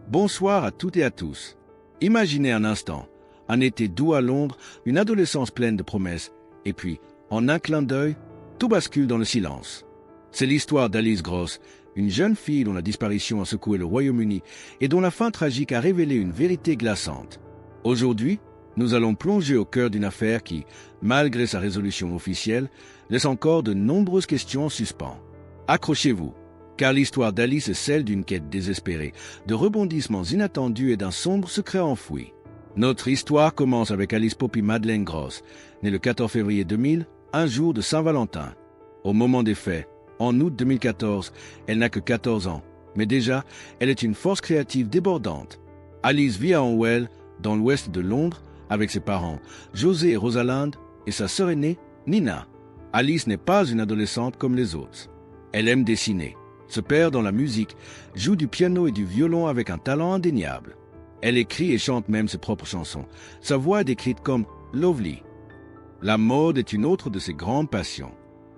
Bonsoir à toutes et à tous. Imaginez un instant, un été doux à Londres, une adolescence pleine de promesses, et puis, en un clin d'œil, tout bascule dans le silence. C'est l'histoire d'Alice Gross, une jeune fille dont la disparition a secoué le Royaume-Uni et dont la fin tragique a révélé une vérité glaçante. Aujourd'hui, nous allons plonger au cœur d'une affaire qui, malgré sa résolution officielle, laisse encore de nombreuses questions en suspens. Accrochez-vous, car l'histoire d'Alice est celle d'une quête désespérée, de rebondissements inattendus et d'un sombre secret enfoui. Notre histoire commence avec Alice Poppy Madeleine Gross, née le 14 février 2000, un jour de Saint-Valentin. Au moment des faits, en août 2014, elle n'a que 14 ans, mais déjà, elle est une force créative débordante. Alice vit à Hanwell, dans l'ouest de Londres, avec ses parents, José et Rosalind, et sa sœur aînée, Nina. Alice n'est pas une adolescente comme les autres. Elle aime dessiner, se perd dans la musique, joue du piano et du violon avec un talent indéniable. Elle écrit et chante même ses propres chansons. Sa voix est décrite comme « lovely ». La mode est une autre de ses grandes passions.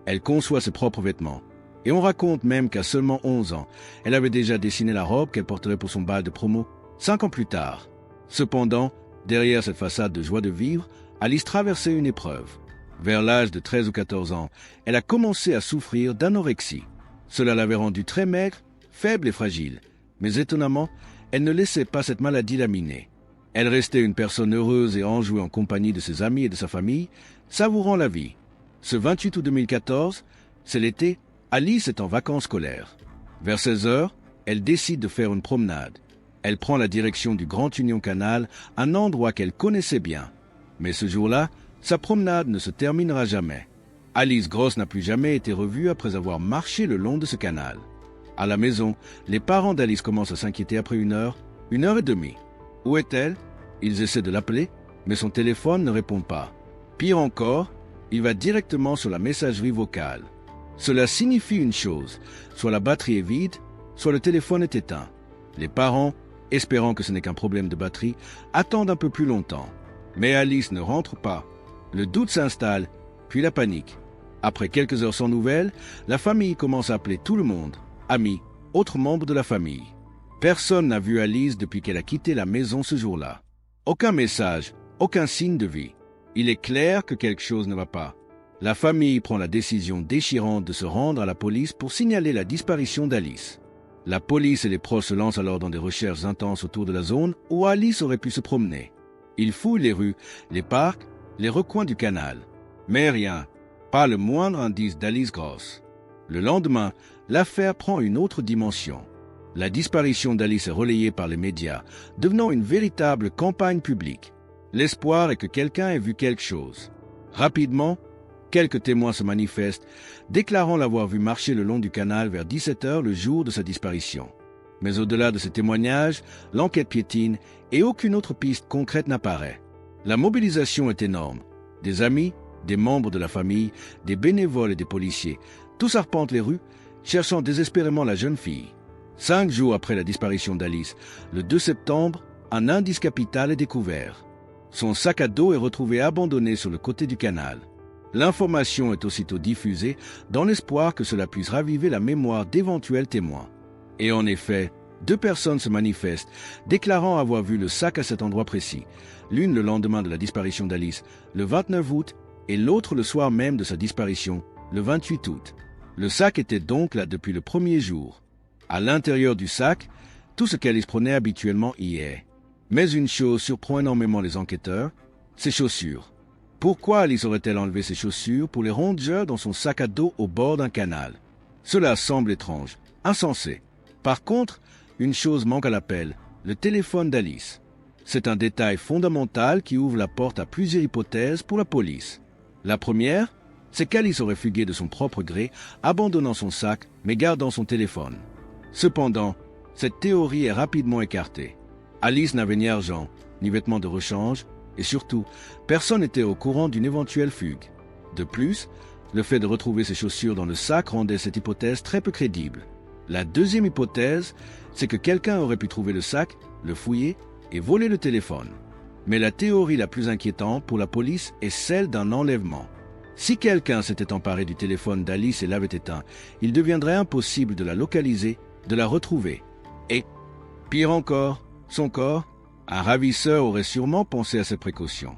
Elle conçoit ses propres vêtements. Et on raconte même qu'à seulement 11 ans, elle avait déjà dessiné la robe qu'elle porterait pour son bal de promo 5 ans plus tard. Cependant, derrière cette façade de joie de vivre, Alice traversait une épreuve. Vers l'âge de 13 ou 14 ans, elle a commencé à souffrir d'anorexie. Cela l'avait rendue très maigre, faible et fragile. Mais étonnamment, elle ne laissait pas cette maladie la miner. Elle restait une personne heureuse et enjouée en compagnie de ses amis et de sa famille, savourant la vie. Ce 28 août 2014, c'est l'été, Alice est en vacances scolaires. Vers 16 heures, elle décide de faire une promenade. Elle prend la direction du Grand Union Canal, un endroit qu'elle connaissait bien. Mais ce jour-là, sa promenade ne se terminera jamais. Alice Gross n'a plus jamais été revue après avoir marché le long de ce canal. À la maison, les parents d'Alice commencent à s'inquiéter après 1 heure et demie. Où est-elle? Ils essaient de l'appeler, mais son téléphone ne répond pas. Pire encore, il va directement sur la messagerie vocale. Cela signifie une chose, soit la batterie est vide, soit le téléphone est éteint. Les parents, espérant que ce n'est qu'un problème de batterie, attendent un peu plus longtemps. Mais Alice ne rentre pas. Le doute s'installe, puis la panique. Après quelques heures sans nouvelles, la famille commence à appeler tout le monde, amis, autres membres de la famille. Personne n'a vu Alice depuis qu'elle a quitté la maison ce jour-là. Aucun message, aucun signe de vie. Il est clair que quelque chose ne va pas. La famille prend la décision déchirante de se rendre à la police pour signaler la disparition d'Alice. La police et les proches se lancent alors dans des recherches intenses autour de la zone où Alice aurait pu se promener. Ils fouillent les rues, les parcs, les recoins du canal. Mais rien, pas le moindre indice d'Alice Gross. Le lendemain, l'affaire prend une autre dimension. La disparition d'Alice est relayée par les médias, devenant une véritable campagne publique. L'espoir est que quelqu'un ait vu quelque chose. Rapidement, quelques témoins se manifestent, déclarant l'avoir vue marcher le long du canal vers 17h le jour de sa disparition. Mais au-delà de ces témoignages, l'enquête piétine et aucune autre piste concrète n'apparaît. La mobilisation est énorme. Des amis, des membres de la famille, des bénévoles et des policiers, tous arpentent les rues, cherchant désespérément la jeune fille. 5 jours après la disparition d'Alice, le 2 septembre, un indice capital est découvert. Son sac à dos est retrouvé abandonné sur le côté du canal. L'information est aussitôt diffusée dans l'espoir que cela puisse raviver la mémoire d'éventuels témoins. Et en effet, 2 personnes se manifestent, déclarant avoir vu le sac à cet endroit précis, l'une le lendemain de la disparition d'Alice, le 29 août, et l'autre le soir même de sa disparition, le 28 août. Le sac était donc là depuis le premier jour. À l'intérieur du sac, tout ce qu'Alice prenait habituellement y est. Mais une chose surprend énormément les enquêteurs, ses chaussures. Pourquoi Alice aurait-elle enlevé ses chaussures pour les rongeurs dans son sac à dos au bord d'un canal? Cela semble étrange, insensé. Par contre, une chose manque à l'appel, le téléphone d'Alice. C'est un détail fondamental qui ouvre la porte à plusieurs hypothèses pour la police. La première, c'est qu'Alice aurait fugué de son propre gré, abandonnant son sac mais gardant son téléphone. Cependant, cette théorie est rapidement écartée. Alice n'avait ni argent, ni vêtements de rechange, et surtout, personne n'était au courant d'une éventuelle fugue. De plus, le fait de retrouver ses chaussures dans le sac rendait cette hypothèse très peu crédible. La deuxième hypothèse, c'est que quelqu'un aurait pu trouver le sac, le fouiller et voler le téléphone. Mais la théorie la plus inquiétante pour la police est celle d'un enlèvement. Si quelqu'un s'était emparé du téléphone d'Alice et l'avait éteint, il deviendrait impossible de la localiser, de la retrouver. Et, pire encore, son corps, un ravisseur aurait sûrement pensé à ces précautions.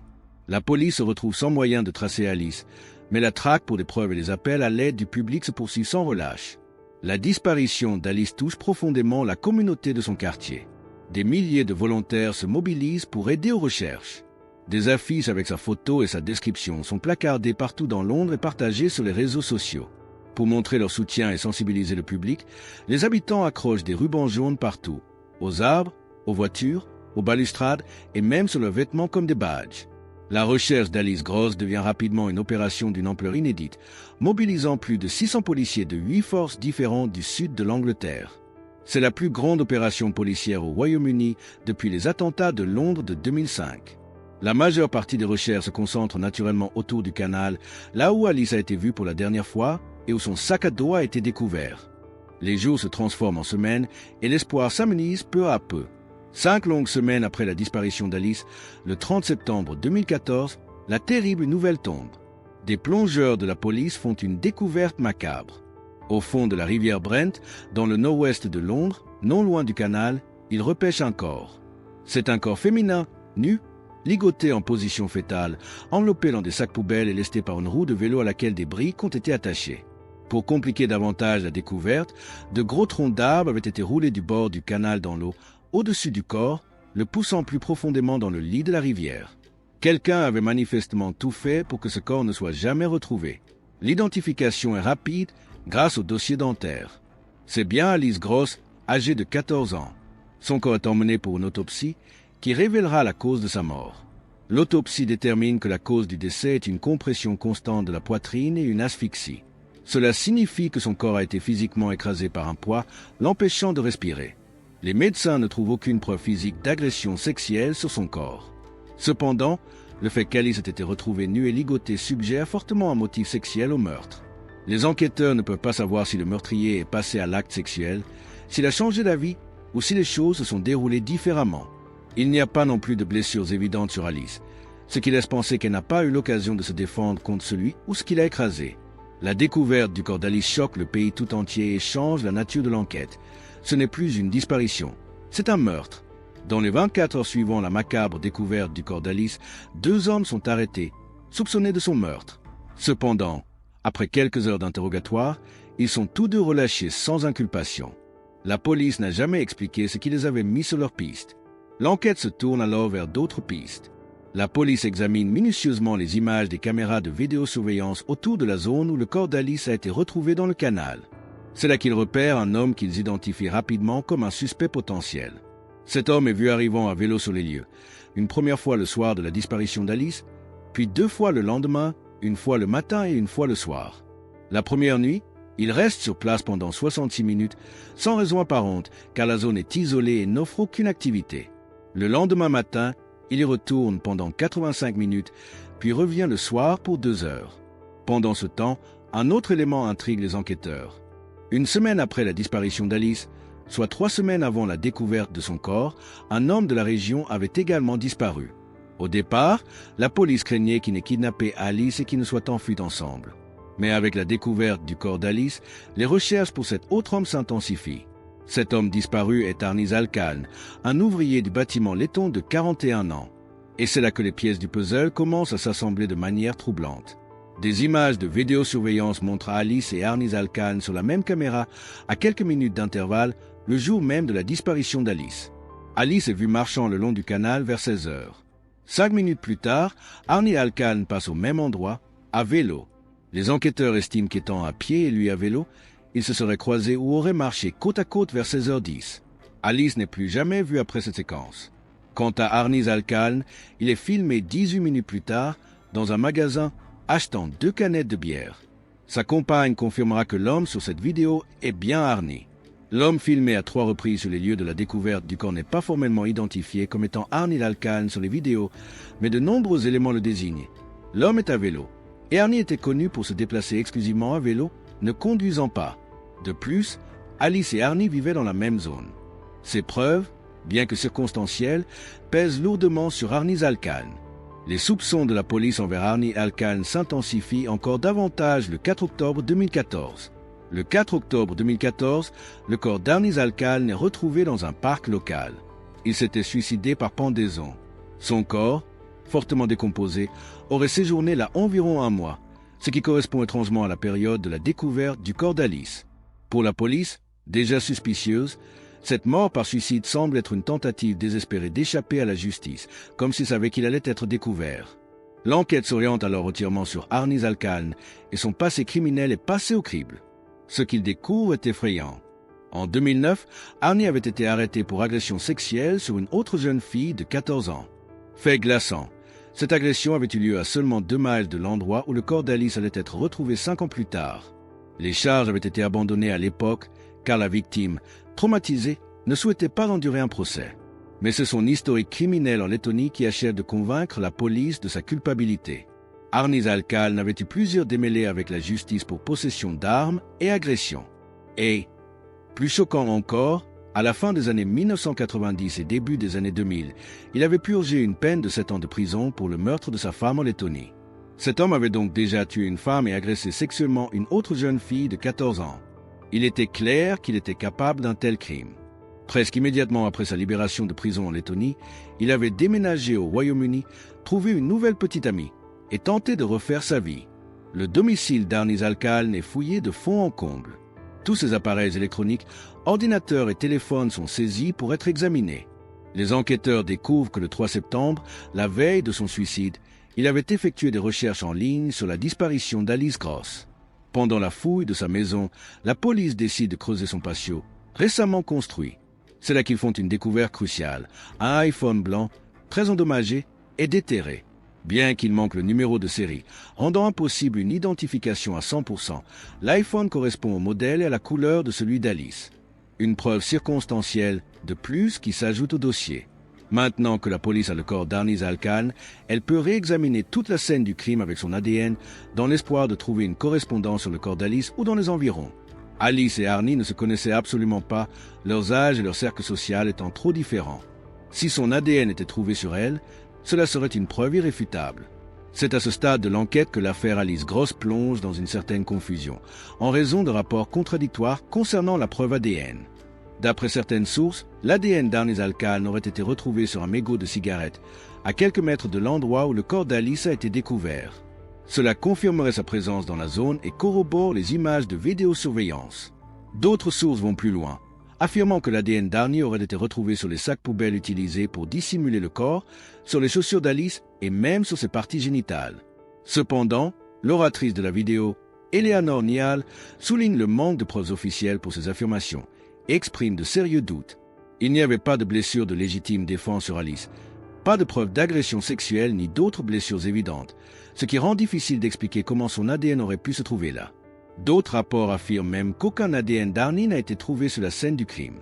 La police se retrouve sans moyen de tracer Alice, mais la traque pour des preuves et les appels à l'aide du public se poursuit sans relâche. La disparition d'Alice touche profondément la communauté de son quartier. Des milliers de volontaires se mobilisent pour aider aux recherches. Des affiches avec sa photo et sa description sont placardées partout dans Londres et partagées sur les réseaux sociaux. Pour montrer leur soutien et sensibiliser le public, les habitants accrochent des rubans jaunes partout, aux arbres, aux voitures, aux balustrades et même sur leurs vêtements comme des badges. La recherche d'Alice Gross devient rapidement une opération d'une ampleur inédite, mobilisant plus de 600 policiers de 8 forces différentes du sud de l'Angleterre. C'est la plus grande opération policière au Royaume-Uni depuis les attentats de Londres de 2005. La majeure partie des recherches se concentre naturellement autour du canal, là où Alice a été vue pour la dernière fois et où son sac à dos a été découvert. Les jours se transforment en semaines et l'espoir s'amenuise peu à peu. 5 longues semaines après la disparition d'Alice, le 30 septembre 2014, la terrible nouvelle tombe. Des plongeurs de la police font une découverte macabre. Au fond de la rivière Brent, dans le nord-ouest de Londres, non loin du canal, ils repêchent un corps. C'est un corps féminin, nu, ligoté en position fétale, enveloppé dans des sacs poubelles et lesté par une roue de vélo à laquelle des briques ont été attachées. Pour compliquer davantage la découverte, de gros troncs d'arbres avaient été roulés du bord du canal dans l'eau, au-dessus du corps, le poussant plus profondément dans le lit de la rivière. Quelqu'un avait manifestement tout fait pour que ce corps ne soit jamais retrouvé. L'identification est rapide grâce au dossier dentaire. C'est bien Alice Gross, âgée de 14 ans. Son corps est emmené pour une autopsie qui révélera la cause de sa mort. L'autopsie détermine que la cause du décès est une compression constante de la poitrine et une asphyxie. Cela signifie que son corps a été physiquement écrasé par un poids, l'empêchant de respirer. Les médecins ne trouvent aucune preuve physique d'agression sexuelle sur son corps. Cependant, le fait qu'Alice ait été retrouvée nue et ligotée suggère fortement un motif sexuel au meurtre. Les enquêteurs ne peuvent pas savoir si le meurtrier est passé à l'acte sexuel, s'il a changé d'avis ou si les choses se sont déroulées différemment. Il n'y a pas non plus de blessures évidentes sur Alice, ce qui laisse penser qu'elle n'a pas eu l'occasion de se défendre contre celui ou ce qui l'a écrasé. La découverte du corps d'Alice choque le pays tout entier et change la nature de l'enquête. Ce n'est plus une disparition, c'est un meurtre. Dans les 24 heures suivant la macabre découverte du corps d'Alice, 2 hommes sont arrêtés, soupçonnés de son meurtre. Cependant, après quelques heures d'interrogatoire, ils sont tous 2 relâchés sans inculpation. La police n'a jamais expliqué ce qui les avait mis sur leur piste. L'enquête se tourne alors vers d'autres pistes. La police examine minutieusement les images des caméras de vidéosurveillance autour de la zone où le corps d'Alice a été retrouvé dans le canal. C'est là qu'ils repèrent un homme qu'ils identifient rapidement comme un suspect potentiel. Cet homme est vu arrivant à vélo sur les lieux, une première fois le soir de la disparition d'Alice, puis 2 fois le lendemain, une fois le matin et une fois le soir. La première nuit, il reste sur place pendant 66 minutes, sans raison apparente, car la zone est isolée et n'offre aucune activité. Le lendemain matin, il y retourne pendant 85 minutes, puis revient le soir pour 2 heures. Pendant ce temps, un autre élément intrigue les enquêteurs. Une semaine après la disparition d'Alice, soit 3 semaines avant la découverte de son corps, un homme de la région avait également disparu. Au départ, la police craignait qu'il n'ait kidnappé Alice et qu'ils ne soient enfuis ensemble. Mais avec la découverte du corps d'Alice, les recherches pour cet autre homme s'intensifient. Cet homme disparu est Arnis Alkan, un ouvrier du bâtiment laiton de 41 ans. Et c'est là que les pièces du puzzle commencent à s'assembler de manière troublante. Des images de vidéosurveillance montrent Alice et Arnis Alkan sur la même caméra à quelques minutes d'intervalle le jour même de la disparition d'Alice. Alice est vue marchant le long du canal vers 16 heures. 5 minutes plus tard, Arnis Alkan passe au même endroit, à vélo. Les enquêteurs estiment qu'étant à pied et lui à vélo, ils se seraient croisés ou auraient marché côte à côte vers 16h10. Alice n'est plus jamais vue après cette séquence. Quant à Arnis Alkan, il est filmé 18 minutes plus tard dans un magasin achetant 2 canettes de bière. Sa compagne confirmera que l'homme sur cette vidéo est bien Arnis. L'homme filmé à 3 reprises sur les lieux de la découverte du corps n'est pas formellement identifié comme étant Arnis Alkan sur les vidéos, mais de nombreux éléments le désignent. L'homme est à vélo, et Arnis était connu pour se déplacer exclusivement à vélo, ne conduisant pas. De plus, Alice et Arnis vivaient dans la même zone. Ces preuves, bien que circonstancielles, pèsent lourdement sur Arnis Alkan. Les soupçons de la police envers Arnis Alkan s'intensifient encore davantage le 4 octobre 2014. Le 4 octobre 2014, le corps d'Arnis Alkan est retrouvé dans un parc local. Il s'était suicidé par pendaison. Son corps, fortement décomposé, aurait séjourné là environ 1 mois, ce qui correspond étrangement à la période de la découverte du corps d'Alice. Pour la police, déjà suspicieuse, cette mort par suicide semble être une tentative désespérée d'échapper à la justice, comme s'il savait qu'il allait être découvert. L'enquête s'oriente alors entièrement sur Arnis Alkan et son passé criminel est passé au crible. Ce qu'il découvre est effrayant. En 2009, Arnis avait été arrêté pour agression sexuelle sur une autre jeune fille de 14 ans. Fait glaçant. Cette agression avait eu lieu à seulement 2 miles de l'endroit où le corps d'Alice allait être retrouvé 5 ans plus tard. Les charges avaient été abandonnées à l'époque car la victime, traumatisée, ne souhaitait pas endurer un procès. Mais c'est son historique criminel en Lettonie qui achève de convaincre la police de sa culpabilité. Arnis Alkan avait eu plusieurs démêlés avec la justice pour possession d'armes et agression. Et, plus choquant encore, à la fin des années 1990 et début des années 2000, il avait purgé une peine de 7 ans de prison pour le meurtre de sa femme en Lettonie. Cet homme avait donc déjà tué une femme et agressé sexuellement une autre jeune fille de 14 ans. Il était clair qu'il était capable d'un tel crime. Presque immédiatement après sa libération de prison en Lettonie, il avait déménagé au Royaume-Uni, trouvé une nouvelle petite amie et tenté de refaire sa vie. Le domicile d'Arnis Alkan est fouillé de fond en comble. Tous ses appareils électroniques, ordinateurs et téléphones sont saisis pour être examinés. Les enquêteurs découvrent que le 3 septembre, la veille de son suicide, il avait effectué des recherches en ligne sur la disparition d'Alice Gross. Pendant la fouille de sa maison, la police décide de creuser son patio, récemment construit. C'est là qu'ils font une découverte cruciale, un iPhone blanc, très endommagé et déterré. Bien qu'il manque le numéro de série, rendant impossible une identification à 100%, l'iPhone correspond au modèle et à la couleur de celui d'Alice. Une preuve circonstancielle de plus qui s'ajoute au dossier. Maintenant que la police a le corps d'Arnis Alkan, elle peut réexaminer toute la scène du crime avec son ADN dans l'espoir de trouver une correspondance sur le corps d'Alice ou dans les environs. Alice et Arnis ne se connaissaient absolument pas, leurs âges et leur cercle social étant trop différents. Si son ADN était trouvé sur elle, cela serait une preuve irréfutable. C'est à ce stade de l'enquête que l'affaire Alice Gross plonge dans une certaine confusion, en raison de rapports contradictoires concernant la preuve ADN. D'après certaines sources, l'ADN d'Arnis Alkan aurait été retrouvé sur un mégot de cigarette, à quelques mètres de l'endroit où le corps d'Alice a été découvert. Cela confirmerait sa présence dans la zone et corrobore les images de vidéosurveillance. D'autres sources vont plus loin. affirmant que l'ADN d'Arnie aurait été retrouvé sur les sacs poubelles utilisés pour dissimuler le corps, sur les chaussures d'Alice et même sur ses parties génitales. Cependant, l'oratrice de la vidéo, Eleanor Nial, souligne le manque de preuves officielles pour ces affirmations et exprime de sérieux doutes. Il n'y avait pas de blessure de légitime défense sur Alice, pas de preuves d'agression sexuelle ni d'autres blessures évidentes, ce qui rend difficile d'expliquer comment son ADN aurait pu se trouver là. D'autres rapports affirment même qu'aucun ADN d'Arnie n'a été trouvé sur la scène du crime.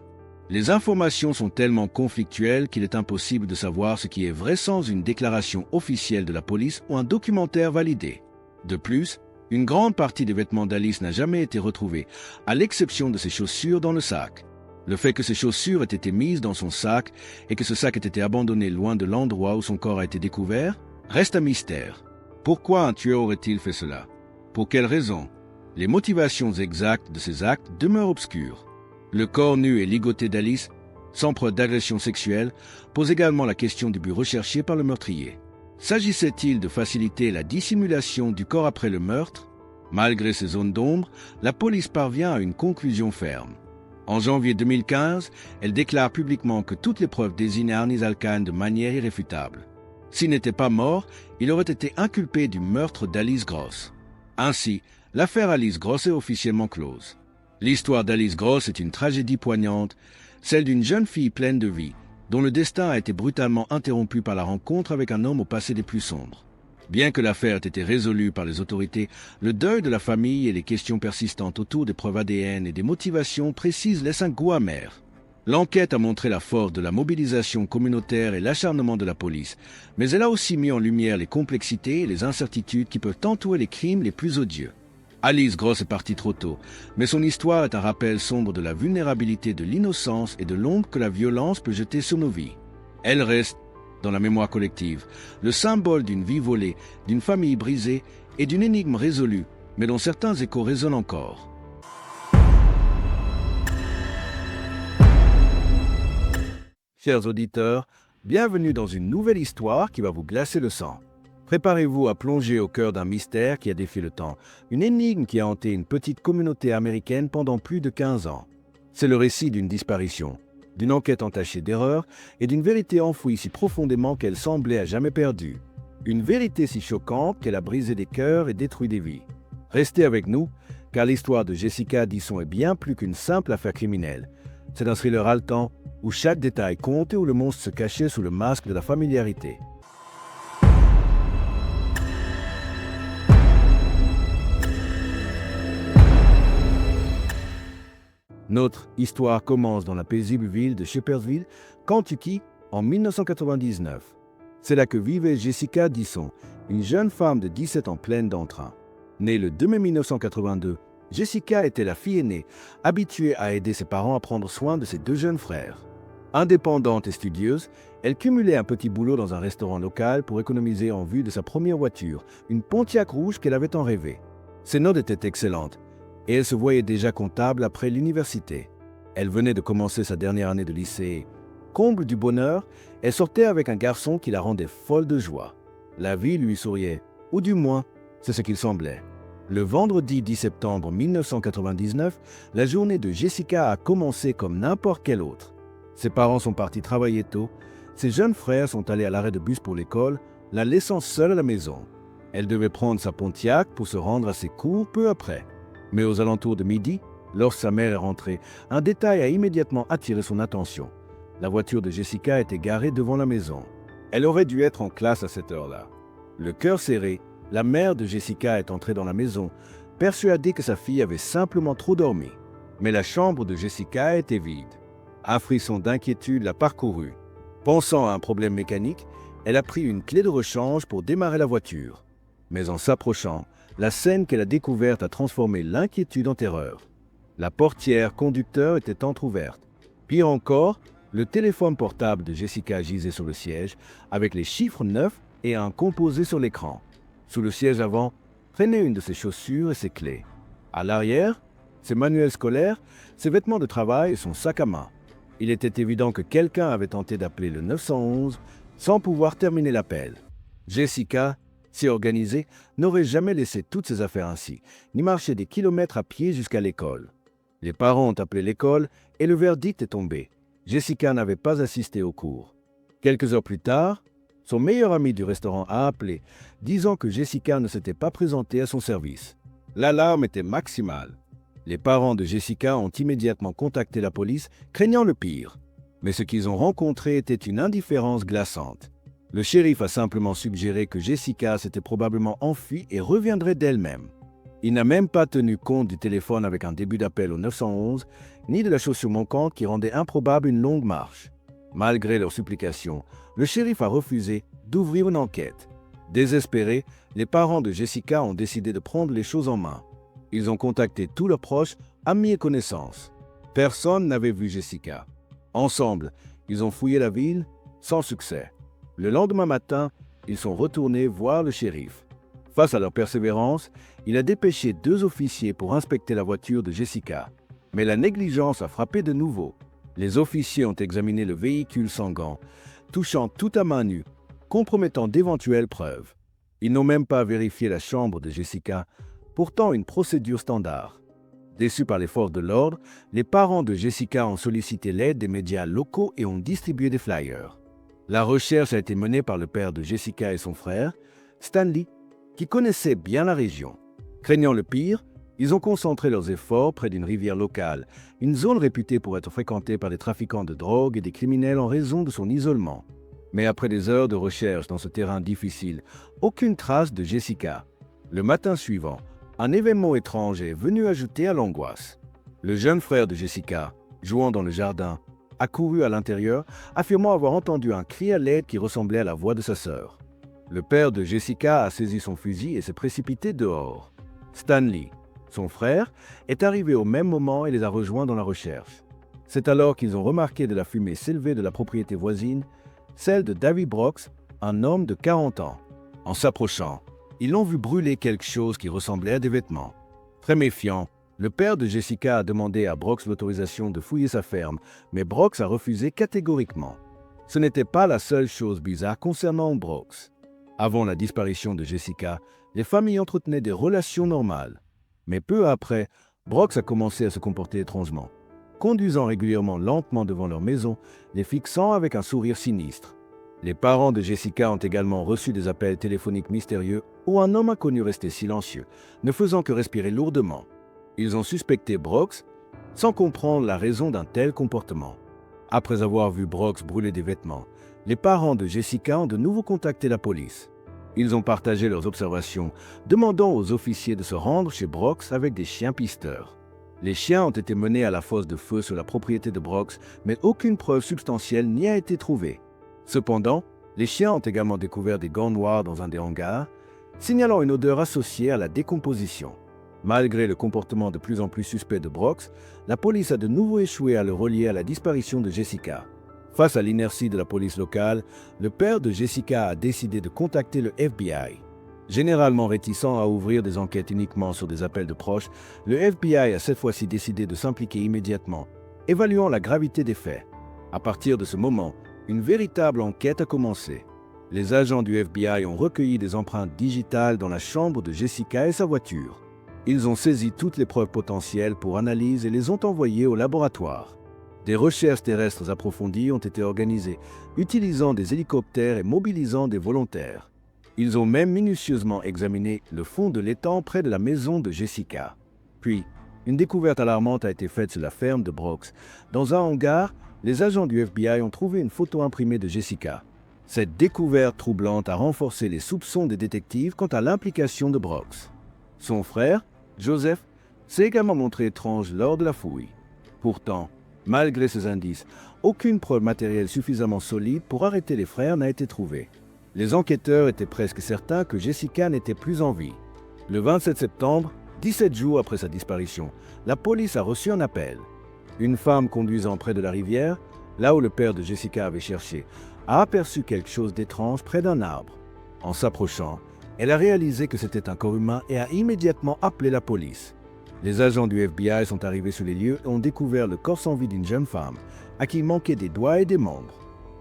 Les informations sont tellement conflictuelles qu'il est impossible de savoir ce qui est vrai sans une déclaration officielle de la police ou un documentaire validé. De plus, une grande partie des vêtements d'Alice n'a jamais été retrouvée, à l'exception de ses chaussures dans le sac. Le fait que ces chaussures aient été mises dans son sac et que ce sac ait été abandonné loin de l'endroit où son corps a été découvert reste un mystère. Pourquoi un tueur aurait-il fait cela? Pour quelles raisons? Les motivations exactes de ces actes demeurent obscures. Le corps nu et ligoté d'Alice, sans preuve d'agression sexuelle, pose également la question du but recherché par le meurtrier. S'agissait-il de faciliter la dissimulation du corps après le meurtre? Malgré ces zones d'ombre, la police parvient à une conclusion ferme. En janvier 2015, elle déclare publiquement que toutes les preuves désignaient Arnie Zalkan de manière irréfutable. S'il n'était pas mort, il aurait été inculpé du meurtre d'Alice Gross. Ainsi, l'affaire Alice Gross est officiellement close. L'histoire d'Alice Gross est une tragédie poignante, celle d'une jeune fille pleine de vie, dont le destin a été brutalement interrompu par la rencontre avec un homme au passé des plus sombres. Bien que l'affaire ait été résolue par les autorités, le deuil de la famille et les questions persistantes autour des preuves ADN et des motivations précises laissent un goût amer. L'enquête a montré la force de la mobilisation communautaire et l'acharnement de la police, mais elle a aussi mis en lumière les complexités et les incertitudes qui peuvent entourer les crimes les plus odieux. Alice Gross est partie trop tôt, mais son histoire est un rappel sombre de la vulnérabilité de l'innocence et de l'ombre que la violence peut jeter sur nos vies. Elle reste, dans la mémoire collective, le symbole d'une vie volée, d'une famille brisée et d'une énigme résolue, mais dont certains échos résonnent encore. Chers auditeurs, bienvenue dans une nouvelle histoire qui va vous glacer le sang. Préparez-vous à plonger au cœur d'un mystère qui a défié le temps, une énigme qui a hanté une petite communauté américaine pendant plus de 15 ans. C'est le récit d'une disparition, d'une enquête entachée d'erreurs et d'une vérité enfouie si profondément qu'elle semblait à jamais perdue. Une vérité si choquante qu'elle a brisé des cœurs et détruit des vies. Restez avec nous, car l'histoire de Jessica Disson est bien plus qu'une simple affaire criminelle. C'est un thriller haletant où chaque détail compte et où le monstre se cachait sous le masque de la familiarité. Notre histoire commence dans la paisible ville de Shepherdsville, Kentucky, en 1999. C'est là que vivait Jessica Disson, une jeune femme de 17 ans pleine d'entrain. Née le 2 mai 1982, Jessica était la fille aînée, habituée à aider ses parents à prendre soin de ses deux jeunes frères. Indépendante et studieuse, elle cumulait un petit boulot dans un restaurant local pour économiser en vue de sa première voiture, une Pontiac rouge qu'elle avait tant rêvé. Ses notes étaient excellentes, et elle se voyait déjà comptable après l'université. Elle venait de commencer sa dernière année de lycée. Comble du bonheur, elle sortait avec un garçon qui la rendait folle de joie. La vie lui souriait, ou du moins, c'est ce qu'il semblait. Le vendredi 10 septembre 1999, la journée de Jessica a commencé comme n'importe quelle autre. Ses parents sont partis travailler tôt, ses jeunes frères sont allés à l'arrêt de bus pour l'école, la laissant seule à la maison. Elle devait prendre sa Pontiac pour se rendre à ses cours peu après. Mais aux alentours de midi, lorsque sa mère est rentrée, un détail a immédiatement attiré son attention. La voiture de Jessica était garée devant la maison. Elle aurait dû être en classe à cette heure-là. Le cœur serré, la mère de Jessica est entrée dans la maison, persuadée que sa fille avait simplement trop dormi. Mais la chambre de Jessica était vide. Un frisson d'inquiétude la parcourut. Pensant à un problème mécanique, elle a pris une clé de rechange pour démarrer la voiture. Mais en s'approchant, la scène qu'elle a découverte a transformé l'inquiétude en terreur. La portière conducteur était entr'ouverte. Pire encore, le téléphone portable de Jessica gisait sur le siège, avec les chiffres 9 et un composé sur l'écran. Sous le siège avant, traînaient une de ses chaussures et ses clés. À l'arrière, ses manuels scolaires, ses vêtements de travail et son sac à main. Il était évident que quelqu'un avait tenté d'appeler le 911 sans pouvoir terminer l'appel. Jessica, si organisée, n'aurait jamais laissé toutes ses affaires ainsi, ni marché des kilomètres à pied jusqu'à l'école. Les parents ont appelé l'école et le verdict est tombé. Jessica n'avait pas assisté au cours. Quelques heures plus tard, son meilleur ami du restaurant a appelé, disant que Jessica ne s'était pas présentée à son service. L'alarme était maximale. Les parents de Jessica ont immédiatement contacté la police, craignant le pire. Mais ce qu'ils ont rencontré était une indifférence glaçante. Le shérif a simplement suggéré que Jessica s'était probablement enfuie et reviendrait d'elle-même. Il n'a même pas tenu compte du téléphone avec un début d'appel au 911, ni de la chaussure manquante qui rendait improbable une longue marche. Malgré leurs supplications, le shérif a refusé d'ouvrir une enquête. Désespérés, les parents de Jessica ont décidé de prendre les choses en main. Ils ont contacté tous leurs proches, amis et connaissances. Personne n'avait vu Jessica. Ensemble, ils ont fouillé la ville, sans succès. Le lendemain matin, ils sont retournés voir le shérif. Face à leur persévérance, il a dépêché 2 officiers pour inspecter la voiture de Jessica. Mais la négligence a frappé de nouveau. Les officiers ont examiné le véhicule sanguin, touchant tout à main nue, compromettant d'éventuelles preuves. Ils n'ont même pas vérifié la chambre de Jessica, pourtant une procédure standard. Déçus par les forces de l'ordre, les parents de Jessica ont sollicité l'aide des médias locaux et ont distribué des flyers. La recherche a été menée par le père de Jessica et son frère, Stanley, qui connaissait bien la région. Craignant le pire, ils ont concentré leurs efforts près d'une rivière locale, une zone réputée pour être fréquentée par des trafiquants de drogue et des criminels en raison de son isolement. Mais après des heures de recherche dans ce terrain difficile, aucune trace de Jessica. Le matin suivant, un événement étrange est venu ajouter à l'angoisse. Le jeune frère de Jessica, jouant dans le jardin, a couru à l'intérieur, affirmant avoir entendu un cri à l'aide qui ressemblait à la voix de sa sœur. Le père de Jessica a saisi son fusil et s'est précipité dehors. Stanley, son frère, est arrivé au même moment et les a rejoints dans la recherche. C'est alors qu'ils ont remarqué de la fumée s'élever de la propriété voisine, celle de David Brooks, un homme de 40 ans. En s'approchant, ils l'ont vu brûler quelque chose qui ressemblait à des vêtements. Très méfiant, le père de Jessica a demandé à Brooks l'autorisation de fouiller sa ferme, mais Brooks a refusé catégoriquement. Ce n'était pas la seule chose bizarre concernant Brooks. Avant la disparition de Jessica, les familles entretenaient des relations normales. Mais peu après, Brooks a commencé à se comporter étrangement, conduisant régulièrement lentement devant leur maison, les fixant avec un sourire sinistre. Les parents de Jessica ont également reçu des appels téléphoniques mystérieux où un homme inconnu restait silencieux, ne faisant que respirer lourdement. Ils ont suspecté Brooks sans comprendre la raison d'un tel comportement. Après avoir vu Brooks brûler des vêtements, les parents de Jessica ont de nouveau contacté la police. Ils ont partagé leurs observations, demandant aux officiers de se rendre chez Brooks avec des chiens pisteurs. Les chiens ont été menés à la fosse de feu sur la propriété de Brooks, mais aucune preuve substantielle n'y a été trouvée. Cependant, les chiens ont également découvert des gants noirs dans un des hangars, signalant une odeur associée à la décomposition. Malgré le comportement de plus en plus suspect de Brooks, la police a de nouveau échoué à le relier à la disparition de Jessica. Face à l'inertie de la police locale, le père de Jessica a décidé de contacter le FBI. Généralement réticent à ouvrir des enquêtes uniquement sur des appels de proches, le FBI a cette fois-ci décidé de s'impliquer immédiatement, évaluant la gravité des faits. À partir de ce moment, une véritable enquête a commencé. Les agents du FBI ont recueilli des empreintes digitales dans la chambre de Jessica et sa voiture. Ils ont saisi toutes les preuves potentielles pour analyse et les ont envoyées au laboratoire. Des recherches terrestres approfondies ont été organisées, utilisant des hélicoptères et mobilisant des volontaires. Ils ont même minutieusement examiné le fond de l'étang près de la maison de Jessica. Puis, une découverte alarmante a été faite sur la ferme de Brooks. Dans un hangar, les agents du FBI ont trouvé une photo imprimée de Jessica. Cette découverte troublante a renforcé les soupçons des détectives quant à l'implication de Brooks. Son frère, Joseph, s'est également montré étrange lors de la fouille. Pourtant, malgré ces indices, aucune preuve matérielle suffisamment solide pour arrêter les frères n'a été trouvée. Les enquêteurs étaient presque certains que Jessica n'était plus en vie. Le 27 septembre, 17 jours après sa disparition, la police a reçu un appel. Une femme conduisant près de la rivière, là où le père de Jessica avait cherché, a aperçu quelque chose d'étrange près d'un arbre. En s'approchant, elle a réalisé que c'était un corps humain et a immédiatement appelé la police. Les agents du FBI sont arrivés sur les lieux et ont découvert le corps sans vie d'une jeune femme, à qui il manquait des doigts et des membres.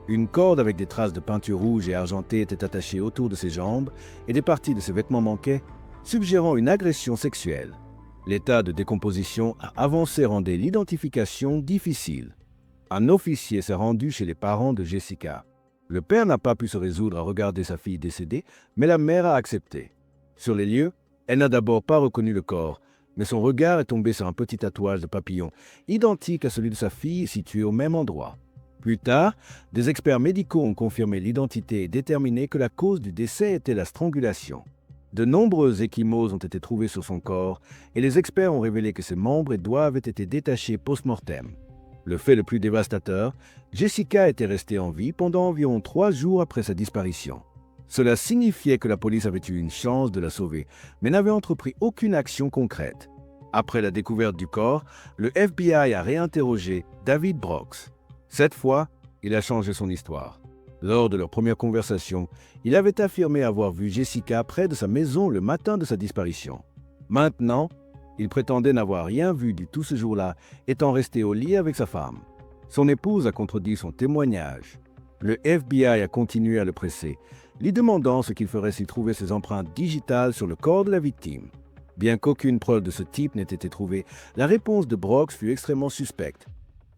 Une corde avec des traces de peinture rouge et argentée était attachée autour de ses jambes et des parties de ses vêtements manquaient, suggérant une agression sexuelle. L'état de décomposition a avancé rendait l'identification difficile. Un officier s'est rendu chez les parents de Jessica. Le père n'a pas pu se résoudre à regarder sa fille décédée, mais la mère a accepté. Sur les lieux, elle n'a d'abord pas reconnu le corps, mais son regard est tombé sur un petit tatouage de papillon, identique à celui de sa fille situé au même endroit. Plus tard, des experts médicaux ont confirmé l'identité et déterminé que la cause du décès était la strangulation. De nombreuses ecchymoses ont été trouvées sur son corps et les experts ont révélé que ses membres et doigts avaient été détachés post-mortem. Le fait le plus dévastateur, Jessica était restée en vie pendant environ 3 jours après sa disparition. Cela signifiait que la police avait eu une chance de la sauver, mais n'avait entrepris aucune action concrète. Après la découverte du corps, le FBI a réinterrogé David Brooks. Cette fois, il a changé son histoire. Lors de leur première conversation, il avait affirmé avoir vu Jessica près de sa maison le matin de sa disparition. Maintenant, il prétendait n'avoir rien vu du tout ce jour-là, étant resté au lit avec sa femme. Son épouse a contredit son témoignage. Le FBI a continué à le presser, lui demandant ce qu'il ferait s'il trouvait ses empreintes digitales sur le corps de la victime. Bien qu'aucune preuve de ce type n'ait été trouvée, la réponse de Brooks fut extrêmement suspecte.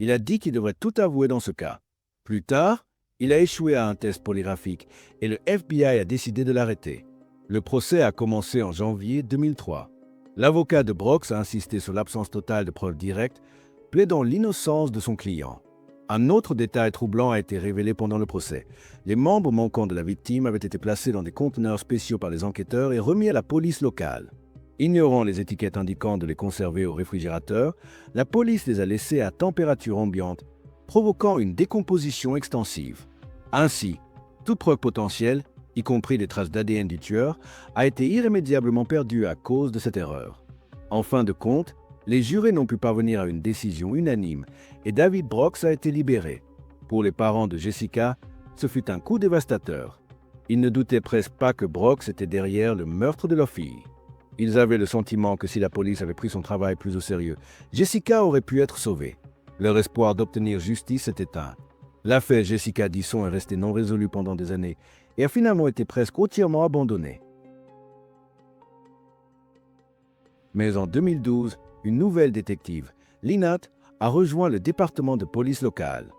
Il a dit qu'il devrait tout avouer dans ce cas. Plus tard, il a échoué à un test polygraphique et le FBI a décidé de l'arrêter. Le procès a commencé en janvier 2003. L'avocat de Brooks a insisté sur l'absence totale de preuves directes, plaidant l'innocence de son client. Un autre détail troublant a été révélé pendant le procès. Les membres manquants de la victime avaient été placés dans des conteneurs spéciaux par les enquêteurs et remis à la police locale. Ignorant les étiquettes indiquant de les conserver au réfrigérateur, la police les a laissés à température ambiante, provoquant une décomposition extensive. Ainsi, toute preuve potentielle, y compris les traces d'ADN du tueur, a été irrémédiablement perdue à cause de cette erreur. En fin de compte, les jurés n'ont pu parvenir à une décision unanime et David Brooks a été libéré. Pour les parents de Jessica, ce fut un coup dévastateur. Ils ne doutaient presque pas que Brooks était derrière le meurtre de leur fille. Ils avaient le sentiment que si la police avait pris son travail plus au sérieux, Jessica aurait pu être sauvée. Leur espoir d'obtenir justice s'est éteint. L'affaire Jessica Disson est restée non résolue pendant des années et a finalement été presque entièrement abandonnée. Mais en 2012, une nouvelle détective, Lynette, a rejoint le département de police local.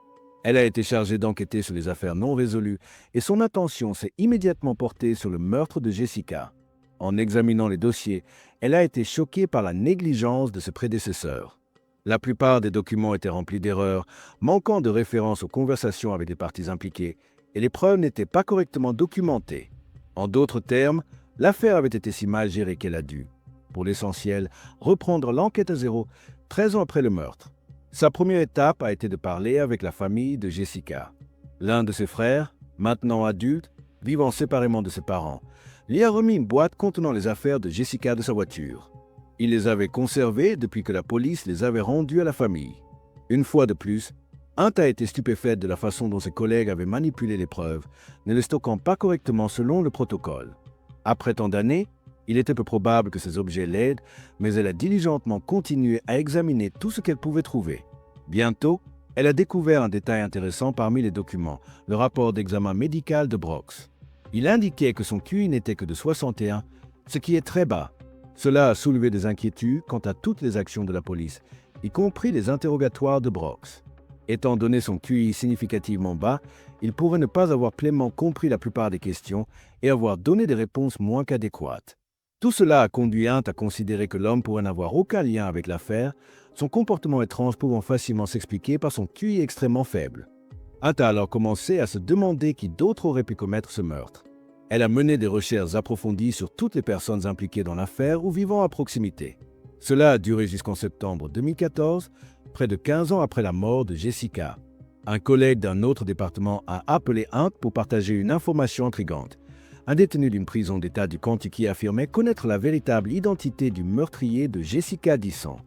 Elle a été chargée d'enquêter sur les affaires non résolues et son attention s'est immédiatement portée sur le meurtre de Jessica. En examinant les dossiers, elle a été choquée par la négligence de ses prédécesseurs. La plupart des documents étaient remplis d'erreurs, manquant de références aux conversations avec les parties impliquées, et les preuves n'étaient pas correctement documentées. En d'autres termes, l'affaire avait été si mal gérée qu'elle a dû, pour l'essentiel, reprendre l'enquête à zéro 13 ans après le meurtre. Sa première étape a été de parler avec la famille de Jessica. L'un de ses frères, maintenant adulte, vivant séparément de ses parents, lui a remis une boîte contenant les affaires de Jessica de sa voiture. Il les avait conservées depuis que la police les avait rendues à la famille. Une fois de plus, Hunt a été stupéfaite de la façon dont ses collègues avaient manipulé les preuves, ne les stockant pas correctement selon le protocole. Après tant d'années, il était peu probable que ces objets l'aident, mais elle a diligentement continué à examiner tout ce qu'elle pouvait trouver. Bientôt, elle a découvert un détail intéressant parmi les documents, le rapport d'examen médical de Brooks. Il indiquait que son QI n'était que de 61, ce qui est très bas. Cela a soulevé des inquiétudes quant à toutes les actions de la police, y compris les interrogatoires de Brooks. Étant donné son QI significativement bas, il pourrait ne pas avoir pleinement compris la plupart des questions et avoir donné des réponses moins qu'adéquates. Tout cela a conduit Hunt à considérer que l'homme pourrait n'avoir aucun lien avec l'affaire, son comportement étrange pouvant facilement s'expliquer par son QI extrêmement faible. Hunt a alors commencé à se demander qui d'autre aurait pu commettre ce meurtre. Elle a mené des recherches approfondies sur toutes les personnes impliquées dans l'affaire ou vivant à proximité. Cela a duré jusqu'en septembre 2014, près de 15 ans après la mort de Jessica. Un collègue d'un autre département a appelé Hunt pour partager une information intrigante. Un détenu d'une prison d'État du Kentucky affirmait connaître la véritable identité du meurtrier de Jessica Disson.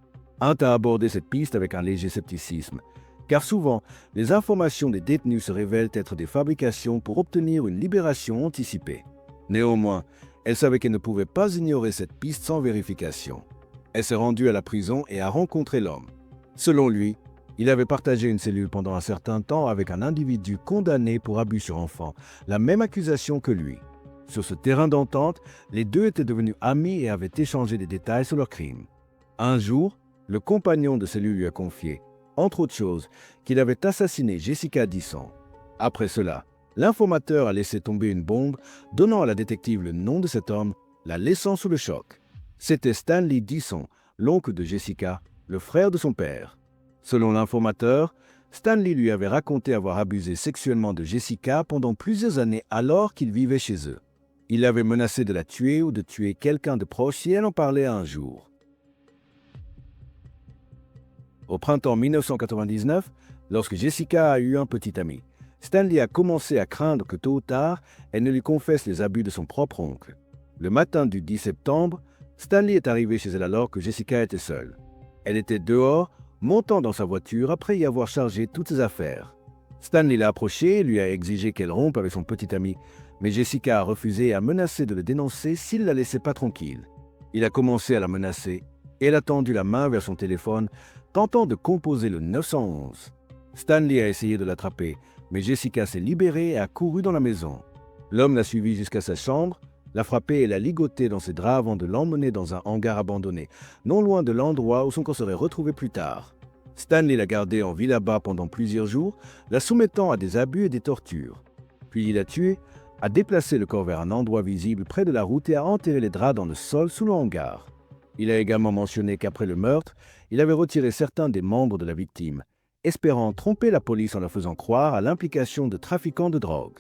Hunt a abordé cette piste avec un léger scepticisme, car souvent, les informations des détenus se révèlent être des fabrications pour obtenir une libération anticipée. Néanmoins, elle savait qu'elle ne pouvait pas ignorer cette piste sans vérification. Elle s'est rendue à la prison et a rencontré l'homme. Selon lui, il avait partagé une cellule pendant un certain temps avec un individu condamné pour abus sur enfant, la même accusation que lui. Sur ce terrain d'entente, les deux étaient devenus amis et avaient échangé des détails sur leur crime. Un jour, le compagnon de celui lui a confié, entre autres choses, qu'il avait assassiné Jessica Disson. Après cela, l'informateur a laissé tomber une bombe, donnant à la détective le nom de cet homme, la laissant sous le choc. C'était Stanley Disson, l'oncle de Jessica, le frère de son père. Selon l'informateur, Stanley lui avait raconté avoir abusé sexuellement de Jessica pendant plusieurs années alors qu'il vivait chez eux. Il avait menacé de la tuer ou de tuer quelqu'un de proche si elle en parlait un jour. Au printemps 1999, lorsque Jessica a eu un petit ami, Stanley a commencé à craindre que tôt ou tard, elle ne lui confesse les abus de son propre oncle. Le matin du 10 septembre, Stanley est arrivé chez elle alors que Jessica était seule. Elle était dehors, montant dans sa voiture après y avoir chargé toutes ses affaires. Stanley l'a approchée et lui a exigé qu'elle rompe avec son petit ami, mais Jessica a refusé et a menacé de le dénoncer s'il ne la laissait pas tranquille. Il a commencé à la menacer et elle a tendu la main vers son téléphone, tentant de composer le 911. Stanley a essayé de l'attraper, mais Jessica s'est libérée et a couru dans la maison. L'homme l'a suivie jusqu'à sa chambre, l'a frappée et l'a ligotée dans ses draps avant de l'emmener dans un hangar abandonné, non loin de l'endroit où son corps serait retrouvé plus tard. Stanley l'a gardée en vie là-bas pendant plusieurs jours, la soumettant à des abus et des tortures. Puis il l'a tuée, a déplacé le corps vers un endroit visible près de la route et a enterré les draps dans le sol sous le hangar. Il a également mentionné qu'après le meurtre, il avait retiré certains des membres de la victime, espérant tromper la police en leur faisant croire à l'implication de trafiquants de drogue.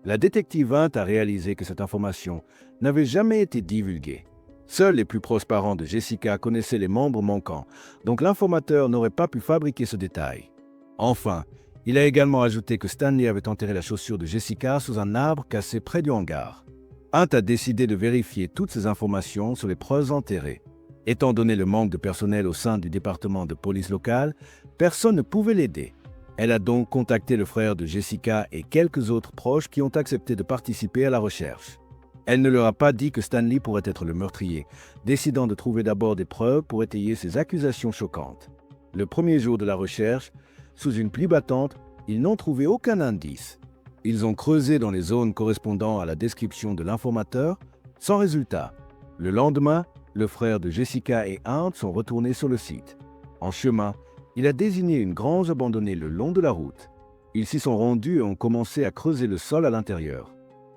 La détective Hunt a réalisé que cette information n'avait jamais été divulguée. Seuls les plus proches parents de Jessica connaissaient les membres manquants, donc l'informateur n'aurait pas pu fabriquer ce détail. Enfin, il a également ajouté que Stanley avait enterré la chaussure de Jessica sous un arbre cassé près du hangar. Hunt a décidé de vérifier toutes ces informations sur les preuves enterrées. Étant donné le manque de personnel au sein du département de police local, personne ne pouvait l'aider. Elle a donc contacté le frère de Jessica et quelques autres proches qui ont accepté de participer à la recherche. Elle ne leur a pas dit que Stanley pourrait être le meurtrier, décidant de trouver d'abord des preuves pour étayer ses accusations choquantes. Le premier jour de la recherche, sous une pluie battante, ils n'ont trouvé aucun indice. Ils ont creusé dans les zones correspondant à la description de l'informateur, sans résultat. Le lendemain, le frère de Jessica et Hunt sont retournés sur le site. En chemin, il a désigné une grange abandonnée le long de la route. Ils s'y sont rendus et ont commencé à creuser le sol à l'intérieur.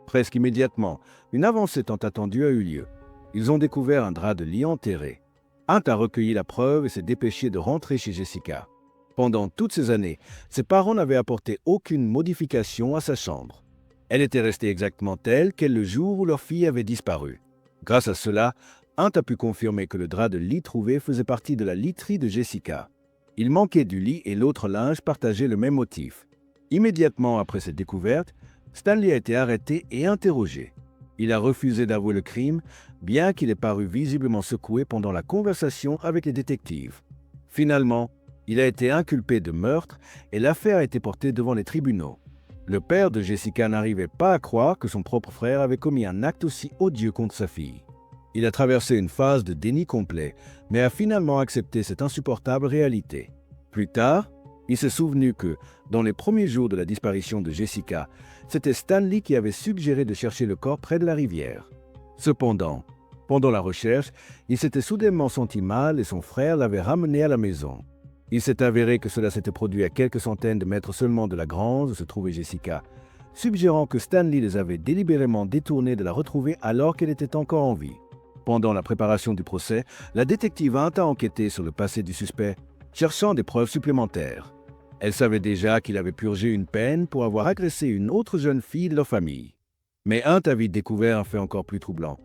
Presque immédiatement, une avancée tant attendue a eu lieu. Ils ont découvert un drap de lit enterré. Hunt a recueilli la preuve et s'est dépêché de rentrer chez Jessica. Pendant toutes ces années, ses parents n'avaient apporté aucune modification à sa chambre. Elle était restée exactement telle qu'elle le jour où leur fille avait disparu. Grâce à cela, Hunt a pu confirmer que le drap de lit trouvé faisait partie de la literie de Jessica. Il manquait du lit et l'autre linge partageait le même motif. Immédiatement après cette découverte, Stanley a été arrêté et interrogé. Il a refusé d'avouer le crime, bien qu'il ait paru visiblement secoué pendant la conversation avec les détectives. Finalement, il a été inculpé de meurtre et l'affaire a été portée devant les tribunaux. Le père de Jessica n'arrivait pas à croire que son propre frère avait commis un acte aussi odieux contre sa fille. Il a traversé une phase de déni complet, mais a finalement accepté cette insupportable réalité. Plus tard, il s'est souvenu que, dans les premiers jours de la disparition de Jessica, c'était Stanley qui avait suggéré de chercher le corps près de la rivière. Cependant, pendant la recherche, il s'était soudainement senti mal et son frère l'avait ramené à la maison. Il s'est avéré que cela s'était produit à quelques centaines de mètres seulement de la grange où se trouvait Jessica, suggérant que Stanley les avait délibérément détournés de la retrouver alors qu'elle était encore en vie. Pendant la préparation du procès, la détective Hunt a enquêté sur le passé du suspect, cherchant des preuves supplémentaires. Elle savait déjà qu'il avait purgé une peine pour avoir agressé une autre jeune fille de leur famille. Mais Hunt a vite découvert un fait encore plus troublant.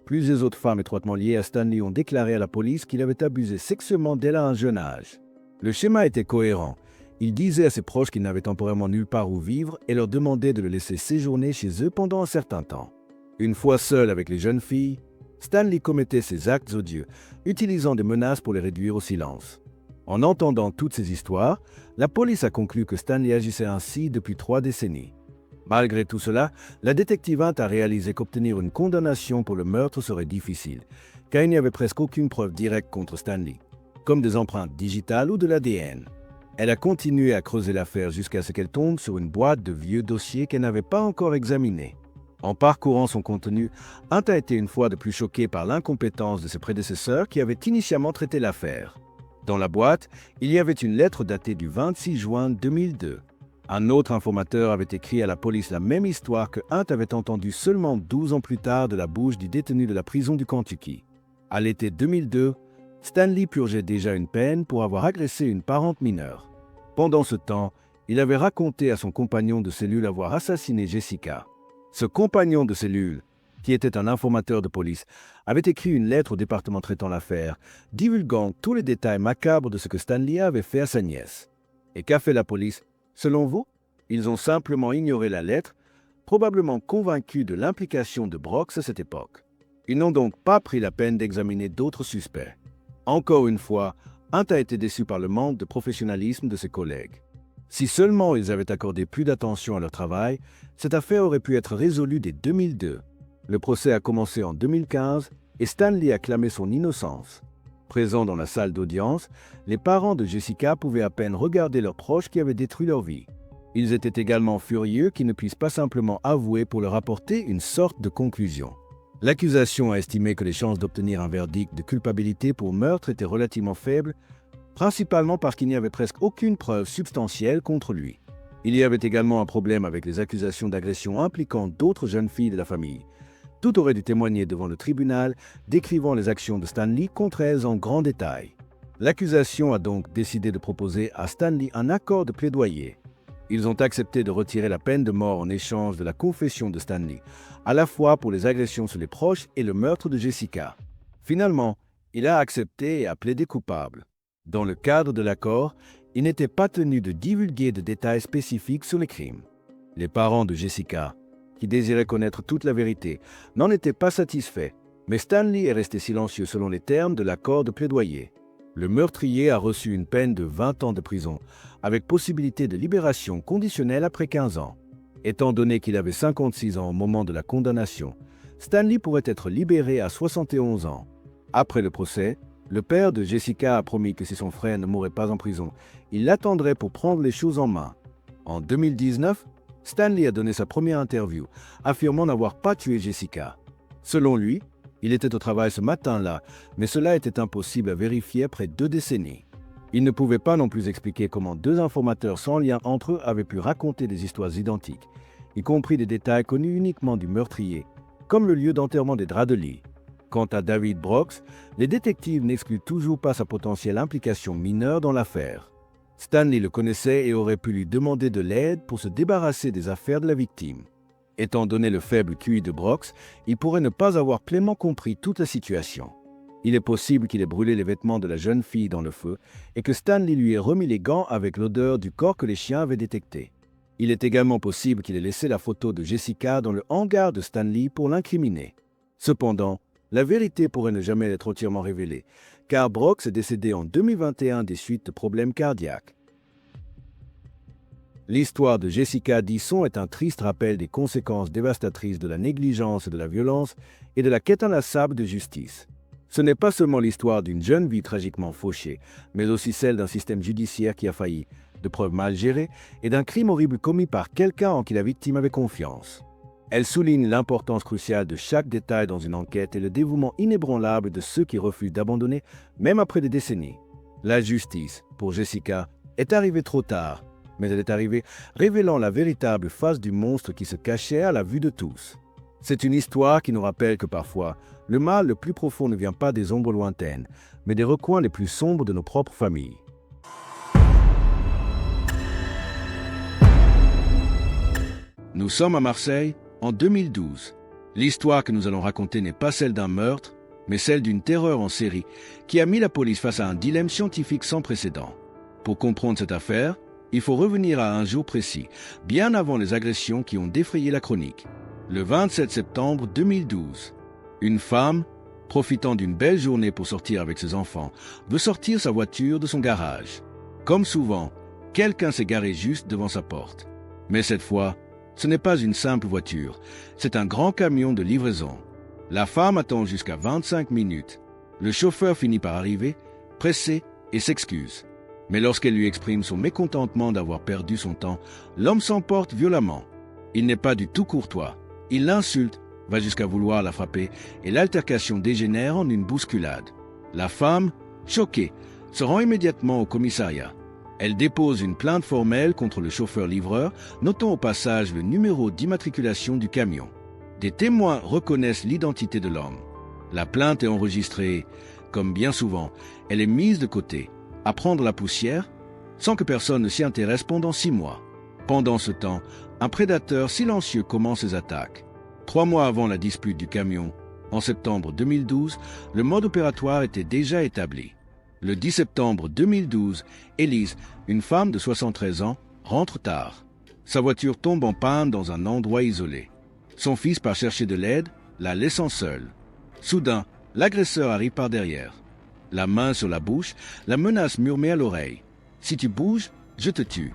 Plusieurs autres femmes étroitement liées à Stanley ont déclaré à la police qu'il avait abusé sexuellement d'elle à un jeune âge. Le schéma était cohérent. Il disait à ses proches qu'il n'avait temporairement nulle part où vivre et leur demandait de le laisser séjourner chez eux pendant un certain temps. Une fois seul avec les jeunes filles, Stanley commettait ses actes odieux, utilisant des menaces pour les réduire au silence. En entendant toutes ces histoires, la police a conclu que Stanley agissait ainsi depuis 3 décennies. Malgré tout cela, la détective Hunt a réalisé qu'obtenir une condamnation pour le meurtre serait difficile, car il n'y avait presque aucune preuve directe contre Stanley, comme des empreintes digitales ou de l'ADN. Elle a continué à creuser l'affaire jusqu'à ce qu'elle tombe sur une boîte de vieux dossiers qu'elle n'avait pas encore examinée. En parcourant son contenu, Hunt a été une fois de plus choqué par l'incompétence de ses prédécesseurs qui avaient initialement traité l'affaire. Dans la boîte, il y avait une lettre datée du 26 juin 2002. Un autre informateur avait écrit à la police la même histoire que Hunt avait entendue seulement 12 ans plus tard de la bouche du détenu de la prison du Kentucky. À l'été 2002, Stanley purgeait déjà une peine pour avoir agressé une parente mineure. Pendant ce temps, il avait raconté à son compagnon de cellule avoir assassiné Jessica. Ce compagnon de cellule, qui était un informateur de police, avait écrit une lettre au département traitant l'affaire, divulguant tous les détails macabres de ce que Stanley avait fait à sa nièce. Et qu'a fait la police? Selon vous, ils ont simplement ignoré la lettre, probablement convaincus de l'implication de Brooks à cette époque. Ils n'ont donc pas pris la peine d'examiner d'autres suspects. Encore une fois, Hunt a été déçu par le manque de professionnalisme de ses collègues. Si seulement ils avaient accordé plus d'attention à leur travail, cette affaire aurait pu être résolue dès 2002. Le procès a commencé en 2015 et Stanley a clamé son innocence. Présents dans la salle d'audience, les parents de Jessica pouvaient à peine regarder leurs proches qui avaient détruit leur vie. Ils étaient également furieux qu'ils ne puissent pas simplement avouer pour leur apporter une sorte de conclusion. L'accusation a estimé que les chances d'obtenir un verdict de culpabilité pour meurtre étaient relativement faibles, principalement parce qu'il n'y avait presque aucune preuve substantielle contre lui. Il y avait également un problème avec les accusations d'agression impliquant d'autres jeunes filles de la famille. Tout aurait dû témoigner devant le tribunal, décrivant les actions de Stanley contre elles en grand détail. L'accusation a donc décidé de proposer à Stanley un accord de plaidoyer. Ils ont accepté de retirer la peine de mort en échange de la confession de Stanley, à la fois pour les agressions sur les proches et le meurtre de Jessica. Finalement, il a accepté et a plaidé coupable. Dans le cadre de l'accord, il n'était pas tenu de divulguer de détails spécifiques sur les crimes. Les parents de Jessica, qui désiraient connaître toute la vérité, n'en étaient pas satisfaits, mais Stanley est resté silencieux selon les termes de l'accord de plaidoyer. Le meurtrier a reçu une peine de 20 ans de prison, avec possibilité de libération conditionnelle après 15 ans. Étant donné qu'il avait 56 ans au moment de la condamnation, Stanley pourrait être libéré à 71 ans. Après le procès, le père de Jessica a promis que si son frère ne mourrait pas en prison, il l'attendrait pour prendre les choses en main. En 2019, Stanley a donné sa première interview, affirmant n'avoir pas tué Jessica. Selon lui, il était au travail ce matin-là, mais cela était impossible à vérifier après 2 décennies. Il ne pouvait pas non plus expliquer comment 2 informateurs sans lien entre eux avaient pu raconter des histoires identiques, y compris des détails connus uniquement du meurtrier, comme le lieu d'enterrement des draps de lit. Quant à David Brooks, les détectives n'excluent toujours pas sa potentielle implication mineure dans l'affaire. Stanley le connaissait et aurait pu lui demander de l'aide pour se débarrasser des affaires de la victime. Étant donné le faible QI de Brooks, il pourrait ne pas avoir pleinement compris toute la situation. Il est possible qu'il ait brûlé les vêtements de la jeune fille dans le feu et que Stanley lui ait remis les gants avec l'odeur du corps que les chiens avaient détecté. Il est également possible qu'il ait laissé la photo de Jessica dans le hangar de Stanley pour l'incriminer. Cependant, la vérité pourrait ne jamais être entièrement révélée, car Brooks est décédé en 2021 des suites de problèmes cardiaques. L'histoire de Jessica Disson est un triste rappel des conséquences dévastatrices de la négligence et de la violence et de la quête inlassable de justice. Ce n'est pas seulement l'histoire d'une jeune vie tragiquement fauchée, mais aussi celle d'un système judiciaire qui a failli, de preuves mal gérées et d'un crime horrible commis par quelqu'un en qui la victime avait confiance. Elle souligne l'importance cruciale de chaque détail dans une enquête et le dévouement inébranlable de ceux qui refusent d'abandonner, même après des décennies. La justice, pour Jessica, est arrivée trop tard, mais elle est arrivée révélant la véritable face du monstre qui se cachait à la vue de tous. C'est une histoire qui nous rappelle que parfois, le mal le plus profond ne vient pas des ombres lointaines, mais des recoins les plus sombres de nos propres familles. Nous sommes à Marseille en 2012. L'histoire que nous allons raconter n'est pas celle d'un meurtre, mais celle d'une terreur en série qui a mis la police face à un dilemme scientifique sans précédent. Pour comprendre cette affaire, il faut revenir à un jour précis, bien avant les agressions qui ont défrayé la chronique. Le 27 septembre 2012, une femme, profitant d'une belle journée pour sortir avec ses enfants, veut sortir sa voiture de son garage. Comme souvent, quelqu'un s'est garé juste devant sa porte. Mais cette fois, ce n'est pas une simple voiture, c'est un grand camion de livraison. La femme attend jusqu'à 25 minutes. Le chauffeur finit par arriver, pressé, et s'excuse. Mais lorsqu'elle lui exprime son mécontentement d'avoir perdu son temps, l'homme s'emporte violemment. Il n'est pas du tout courtois. Il l'insulte, va jusqu'à vouloir la frapper et l'altercation dégénère en une bousculade. La femme, choquée, se rend immédiatement au commissariat. Elle dépose une plainte formelle contre le chauffeur-livreur, notant au passage le numéro d'immatriculation du camion. Des témoins reconnaissent l'identité de l'homme. La plainte est enregistrée. Comme bien souvent, elle est mise de côté, à prendre la poussière, sans que personne ne s'y intéresse pendant 6 mois. Pendant ce temps, un prédateur silencieux commence ses attaques. 3 mois avant la dispute du camion, en septembre 2012, le mode opératoire était déjà établi. Le 10 septembre 2012, Élise, une femme de 73 ans, rentre tard. Sa voiture tombe en panne dans un endroit isolé. Son fils part chercher de l'aide, la laissant seule. Soudain, l'agresseur arrive par derrière. La main sur la bouche, la menace murmure à l'oreille. « Si tu bouges, je te tue ».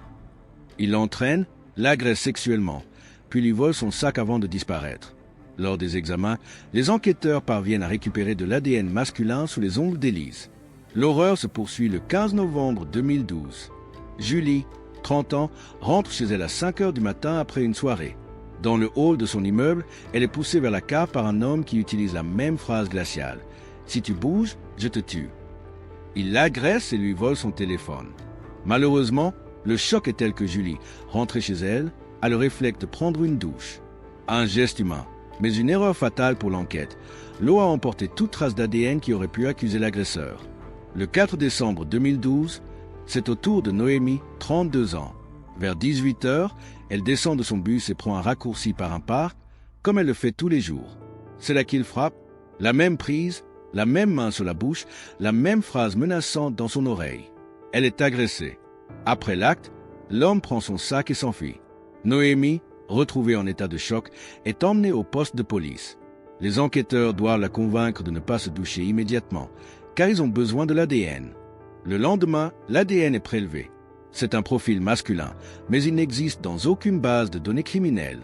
Il l'entraîne, l'agresse sexuellement, puis lui vole son sac avant de disparaître. Lors des examens, les enquêteurs parviennent à récupérer de l'ADN masculin sous les ongles d'Élise. L'horreur se poursuit le 15 novembre 2012. Julie, 30 ans, rentre chez elle à 5 heures du matin après une soirée. Dans le hall de son immeuble, elle est poussée vers la cave par un homme qui utilise la même phrase glaciale. « Si tu bouges, je te tue ». Il l'agresse et lui vole son téléphone. Malheureusement, le choc est tel que Julie, rentrée chez elle, a le réflexe de prendre une douche. Un geste humain, mais une erreur fatale pour l'enquête. L'eau a emporté toute trace d'ADN qui aurait pu accuser l'agresseur. Le 4 décembre 2012, c'est au tour de Noémie, 32 ans. Vers 18 h, elle descend de son bus et prend un raccourci par un parc, comme elle le fait tous les jours. C'est là qu'il frappe, la même prise, la même main sur la bouche, la même phrase menaçante dans son oreille. Elle est agressée. Après l'acte, l'homme prend son sac et s'enfuit. Noémie, retrouvée en état de choc, est emmenée au poste de police. Les enquêteurs doivent la convaincre de ne pas se doucher immédiatement, car ils ont besoin de l'ADN. Le lendemain, l'ADN est prélevé. C'est un profil masculin, mais il n'existe dans aucune base de données criminelles.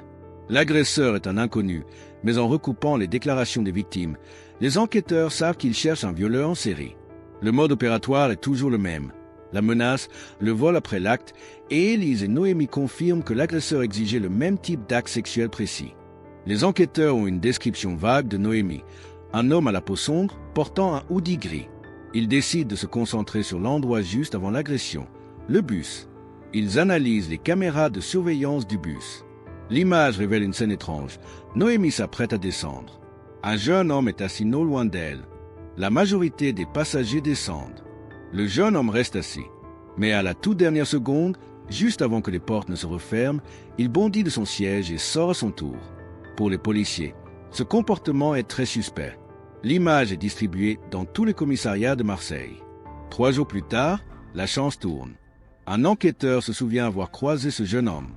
L'agresseur est un inconnu, mais en recoupant les déclarations des victimes, les enquêteurs savent qu'ils cherchent un violeur en série. Le mode opératoire est toujours le même. La menace, le vol après l'acte, et Élise et Noémie confirment que l'agresseur exigeait le même type d'acte sexuel précis. Les enquêteurs ont une description vague de Noémie, un homme à la peau sombre portant un hoodie gris. Ils décident de se concentrer sur l'endroit juste avant l'agression, le bus. Ils analysent les caméras de surveillance du bus. L'image révèle une scène étrange. Noémie s'apprête à descendre. Un jeune homme est assis non loin d'elle. La majorité des passagers descendent. Le jeune homme reste assis. Mais à la toute dernière seconde, juste avant que les portes ne se referment, il bondit de son siège et sort à son tour. Pour les policiers, ce comportement est très suspect. L'image est distribuée dans tous les commissariats de Marseille. 3 jours plus tard, la chance tourne. Un enquêteur se souvient avoir croisé ce jeune homme.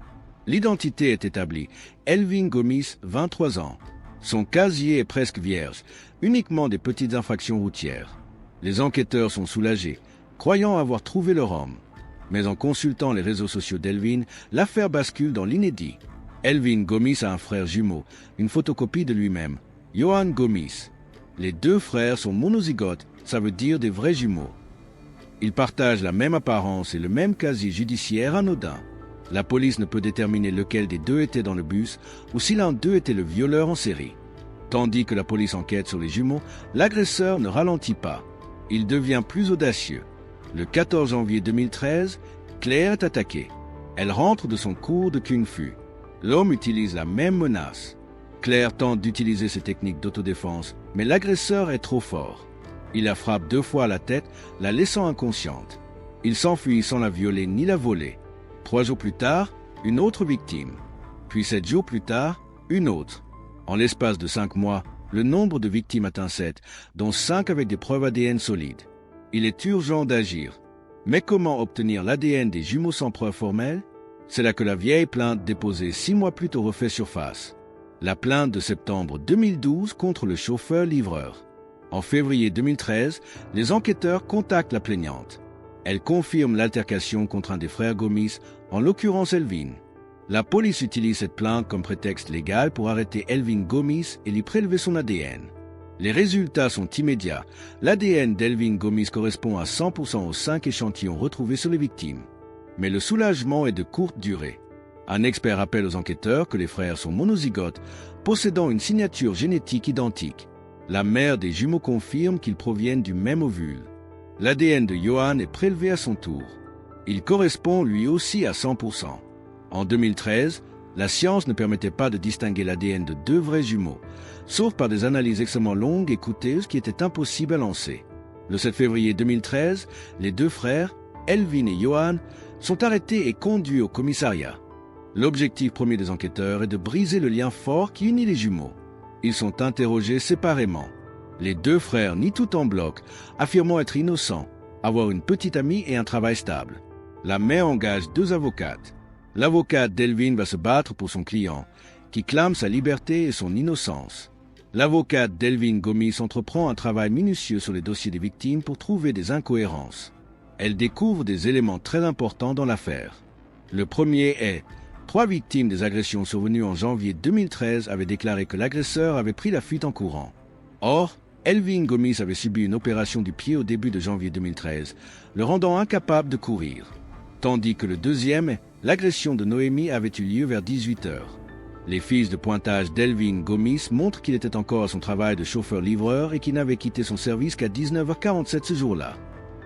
L'identité est établie. Elvin Gomis, 23 ans. Son casier est presque vierge, uniquement des petites infractions routières. Les enquêteurs sont soulagés, croyant avoir trouvé leur homme. Mais en consultant les réseaux sociaux d'Elvin, l'affaire bascule dans l'inédit. Elvin Gomis a un frère jumeau, une photocopie de lui-même, Johan Gomis. Les 2 frères sont monozygotes, ça veut dire des vrais jumeaux. Ils partagent la même apparence et le même casier judiciaire anodin. La police ne peut déterminer lequel des 2 était dans le bus ou si l'un d'eux était le violeur en série. Tandis que la police enquête sur les jumeaux, l'agresseur ne ralentit pas. Il devient plus audacieux. Le 14 janvier 2013, Claire est attaquée. Elle rentre de son cours de kung-fu. L'homme utilise la même menace. Claire tente d'utiliser ses techniques d'autodéfense, mais l'agresseur est trop fort. Il la frappe 2 fois à la tête, la laissant inconsciente. Il s'enfuit sans la violer ni la voler. 3 jours plus tard, une autre victime. Puis 7 jours plus tard, une autre. En l'espace de 5 mois, le nombre de victimes atteint 7, dont 5 avec des preuves ADN solides. Il est urgent d'agir. Mais comment obtenir l'ADN des jumeaux sans preuve formelle? C'est là que la vieille plainte déposée 6 mois plus tôt refait surface. La plainte de septembre 2012 contre le chauffeur-livreur. En février 2013, les enquêteurs contactent la plaignante. Elle confirme l'altercation contre un des frères Gomis, en l'occurrence Elvin. La police utilise cette plainte comme prétexte légal pour arrêter Elvin Gomis et lui prélever son ADN. Les résultats sont immédiats. L'ADN d'Elvin Gomis correspond à 100% aux 5 échantillons retrouvés sur les victimes. Mais le soulagement est de courte durée. Un expert rappelle aux enquêteurs que les frères sont monozygotes, possédant une signature génétique identique. La mère des jumeaux confirme qu'ils proviennent du même ovule. L'ADN de Johan est prélevé à son tour. Il correspond lui aussi à 100%. En 2013, la science ne permettait pas de distinguer l'ADN de deux vrais jumeaux, sauf par des analyses extrêmement longues et coûteuses qui étaient impossibles à lancer. Le 7 février 2013, les deux frères, Elvin et Johan, sont arrêtés et conduits au commissariat. L'objectif premier des enquêteurs est de briser le lien fort qui unit les jumeaux. Ils sont interrogés séparément. Les deux frères nient tout en bloc, affirmant être innocents, avoir une petite amie et un travail stable. La mère engage 2 avocates. L'avocate d'Elvin va se battre pour son client, qui clame sa liberté et son innocence. L'avocate d'Elvin Gomis entreprend un travail minutieux sur les dossiers des victimes pour trouver des incohérences. Elle découvre des éléments très importants dans l'affaire. Le premier est: 3 victimes des agressions survenues en janvier 2013 avaient déclaré que l'agresseur avait pris la fuite en courant. Or, Elvin Gomis avait subi une opération du pied au début de janvier 2013, le rendant incapable de courir. Tandis que le deuxième est: l'agression de Noémie avait eu lieu vers 18 heures. Les fiches de pointage d'Elvin Gomis montrent qu'il était encore à son travail de chauffeur-livreur et qu'il n'avait quitté son service qu'à 19h47 ce jour-là.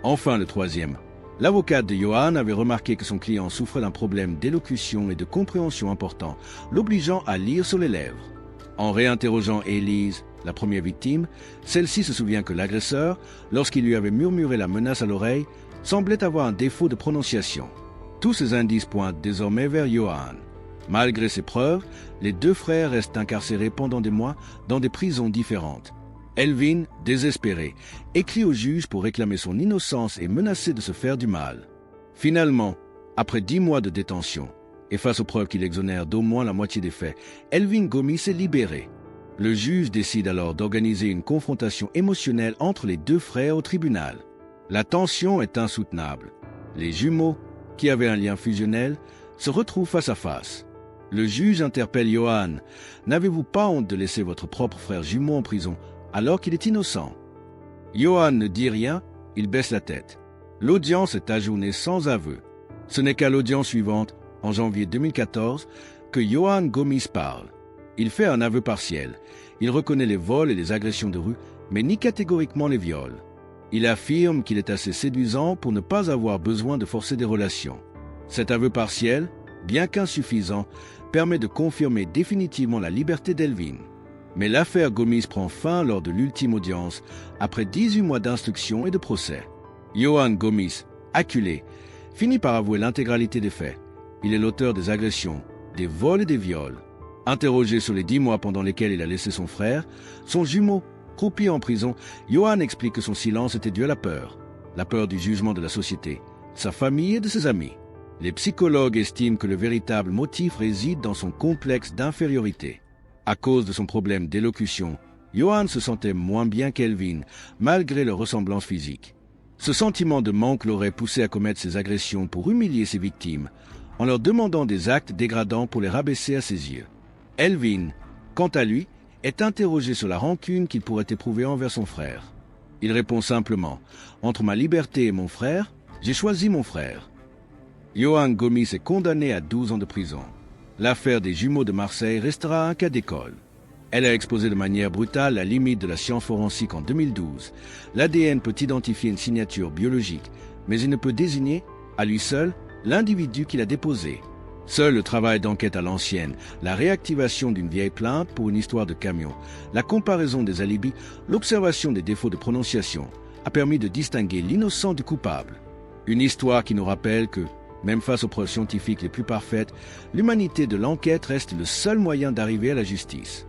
Enfin, le troisième. L'avocate de Johan avait remarqué que son client souffrait d'un problème d'élocution et de compréhension important, l'obligeant à lire sur les lèvres. En réinterrogeant Élise, la première victime, celle-ci se souvient que l'agresseur, lorsqu'il lui avait murmuré la menace à l'oreille, semblait avoir un défaut de prononciation. Tous ces indices pointent désormais vers Johan. Malgré ces preuves, les deux frères restent incarcérés pendant des mois dans des prisons différentes. Elvin, désespéré, écrit au juge pour réclamer son innocence et menacé de se faire du mal. Finalement, après 10 mois de détention, et face aux preuves qui l'exonèrent d'au moins la moitié des faits, Elvin Gomis est libéré. Le juge décide alors d'organiser une confrontation émotionnelle entre les deux frères au tribunal. La tension est insoutenable. Les jumeaux, qui avaient un lien fusionnel, se retrouvent face à face. Le juge interpelle Johan. « N'avez-vous pas honte de laisser votre propre frère jumeau en prison alors qu'il est innocent ?» Johan ne dit rien, il baisse la tête. L'audience est ajournée sans aveu. Ce n'est qu'à l'audience suivante, en janvier 2014, que Johan Gomis parle. Il fait un aveu partiel. Il reconnaît les vols et les agressions de rue, mais nie catégoriquement les viols. Il affirme qu'il est assez séduisant pour ne pas avoir besoin de forcer des relations. Cet aveu partiel, bien qu'insuffisant, permet de confirmer définitivement la liberté d'Elvin. Mais l'affaire Gomis prend fin lors de l'ultime audience, après 18 mois d'instruction et de procès. Johan Gomis, acculé, finit par avouer l'intégralité des faits. Il est l'auteur des agressions, des vols et des viols. Interrogé sur les 10 mois pendant lesquels il a laissé son frère, son jumeau, croupi en prison, Johan explique que son silence était dû à la peur du jugement de la société, sa famille et de ses amis. Les psychologues estiment que le véritable motif réside dans son complexe d'infériorité. À cause de son problème d'élocution, Johan se sentait moins bien qu'Elvin, malgré leur ressemblance physique. Ce sentiment de manque l'aurait poussé à commettre ces agressions pour humilier ses victimes, en leur demandant des actes dégradants pour les rabaisser à ses yeux. Elvin, quant à lui, est interrogé sur la rancune qu'il pourrait éprouver envers son frère. Il répond simplement: « Entre ma liberté et mon frère, j'ai choisi mon frère. » Johan Gomis est condamné à 12 ans de prison. L'affaire des jumeaux de Marseille restera un cas d'école. Elle a exposé de manière brutale la limite de la science forensique en 2012. L'ADN peut identifier une signature biologique, mais il ne peut désigner, à lui seul, l'individu qui l'a déposé. Seul le travail d'enquête à l'ancienne, la réactivation d'une vieille plainte pour une histoire de camion, la comparaison des alibis, l'observation des défauts de prononciation, a permis de distinguer l'innocent du coupable. Une histoire qui nous rappelle que, même face aux preuves scientifiques les plus parfaites, l'humanité de l'enquête reste le seul moyen d'arriver à la justice.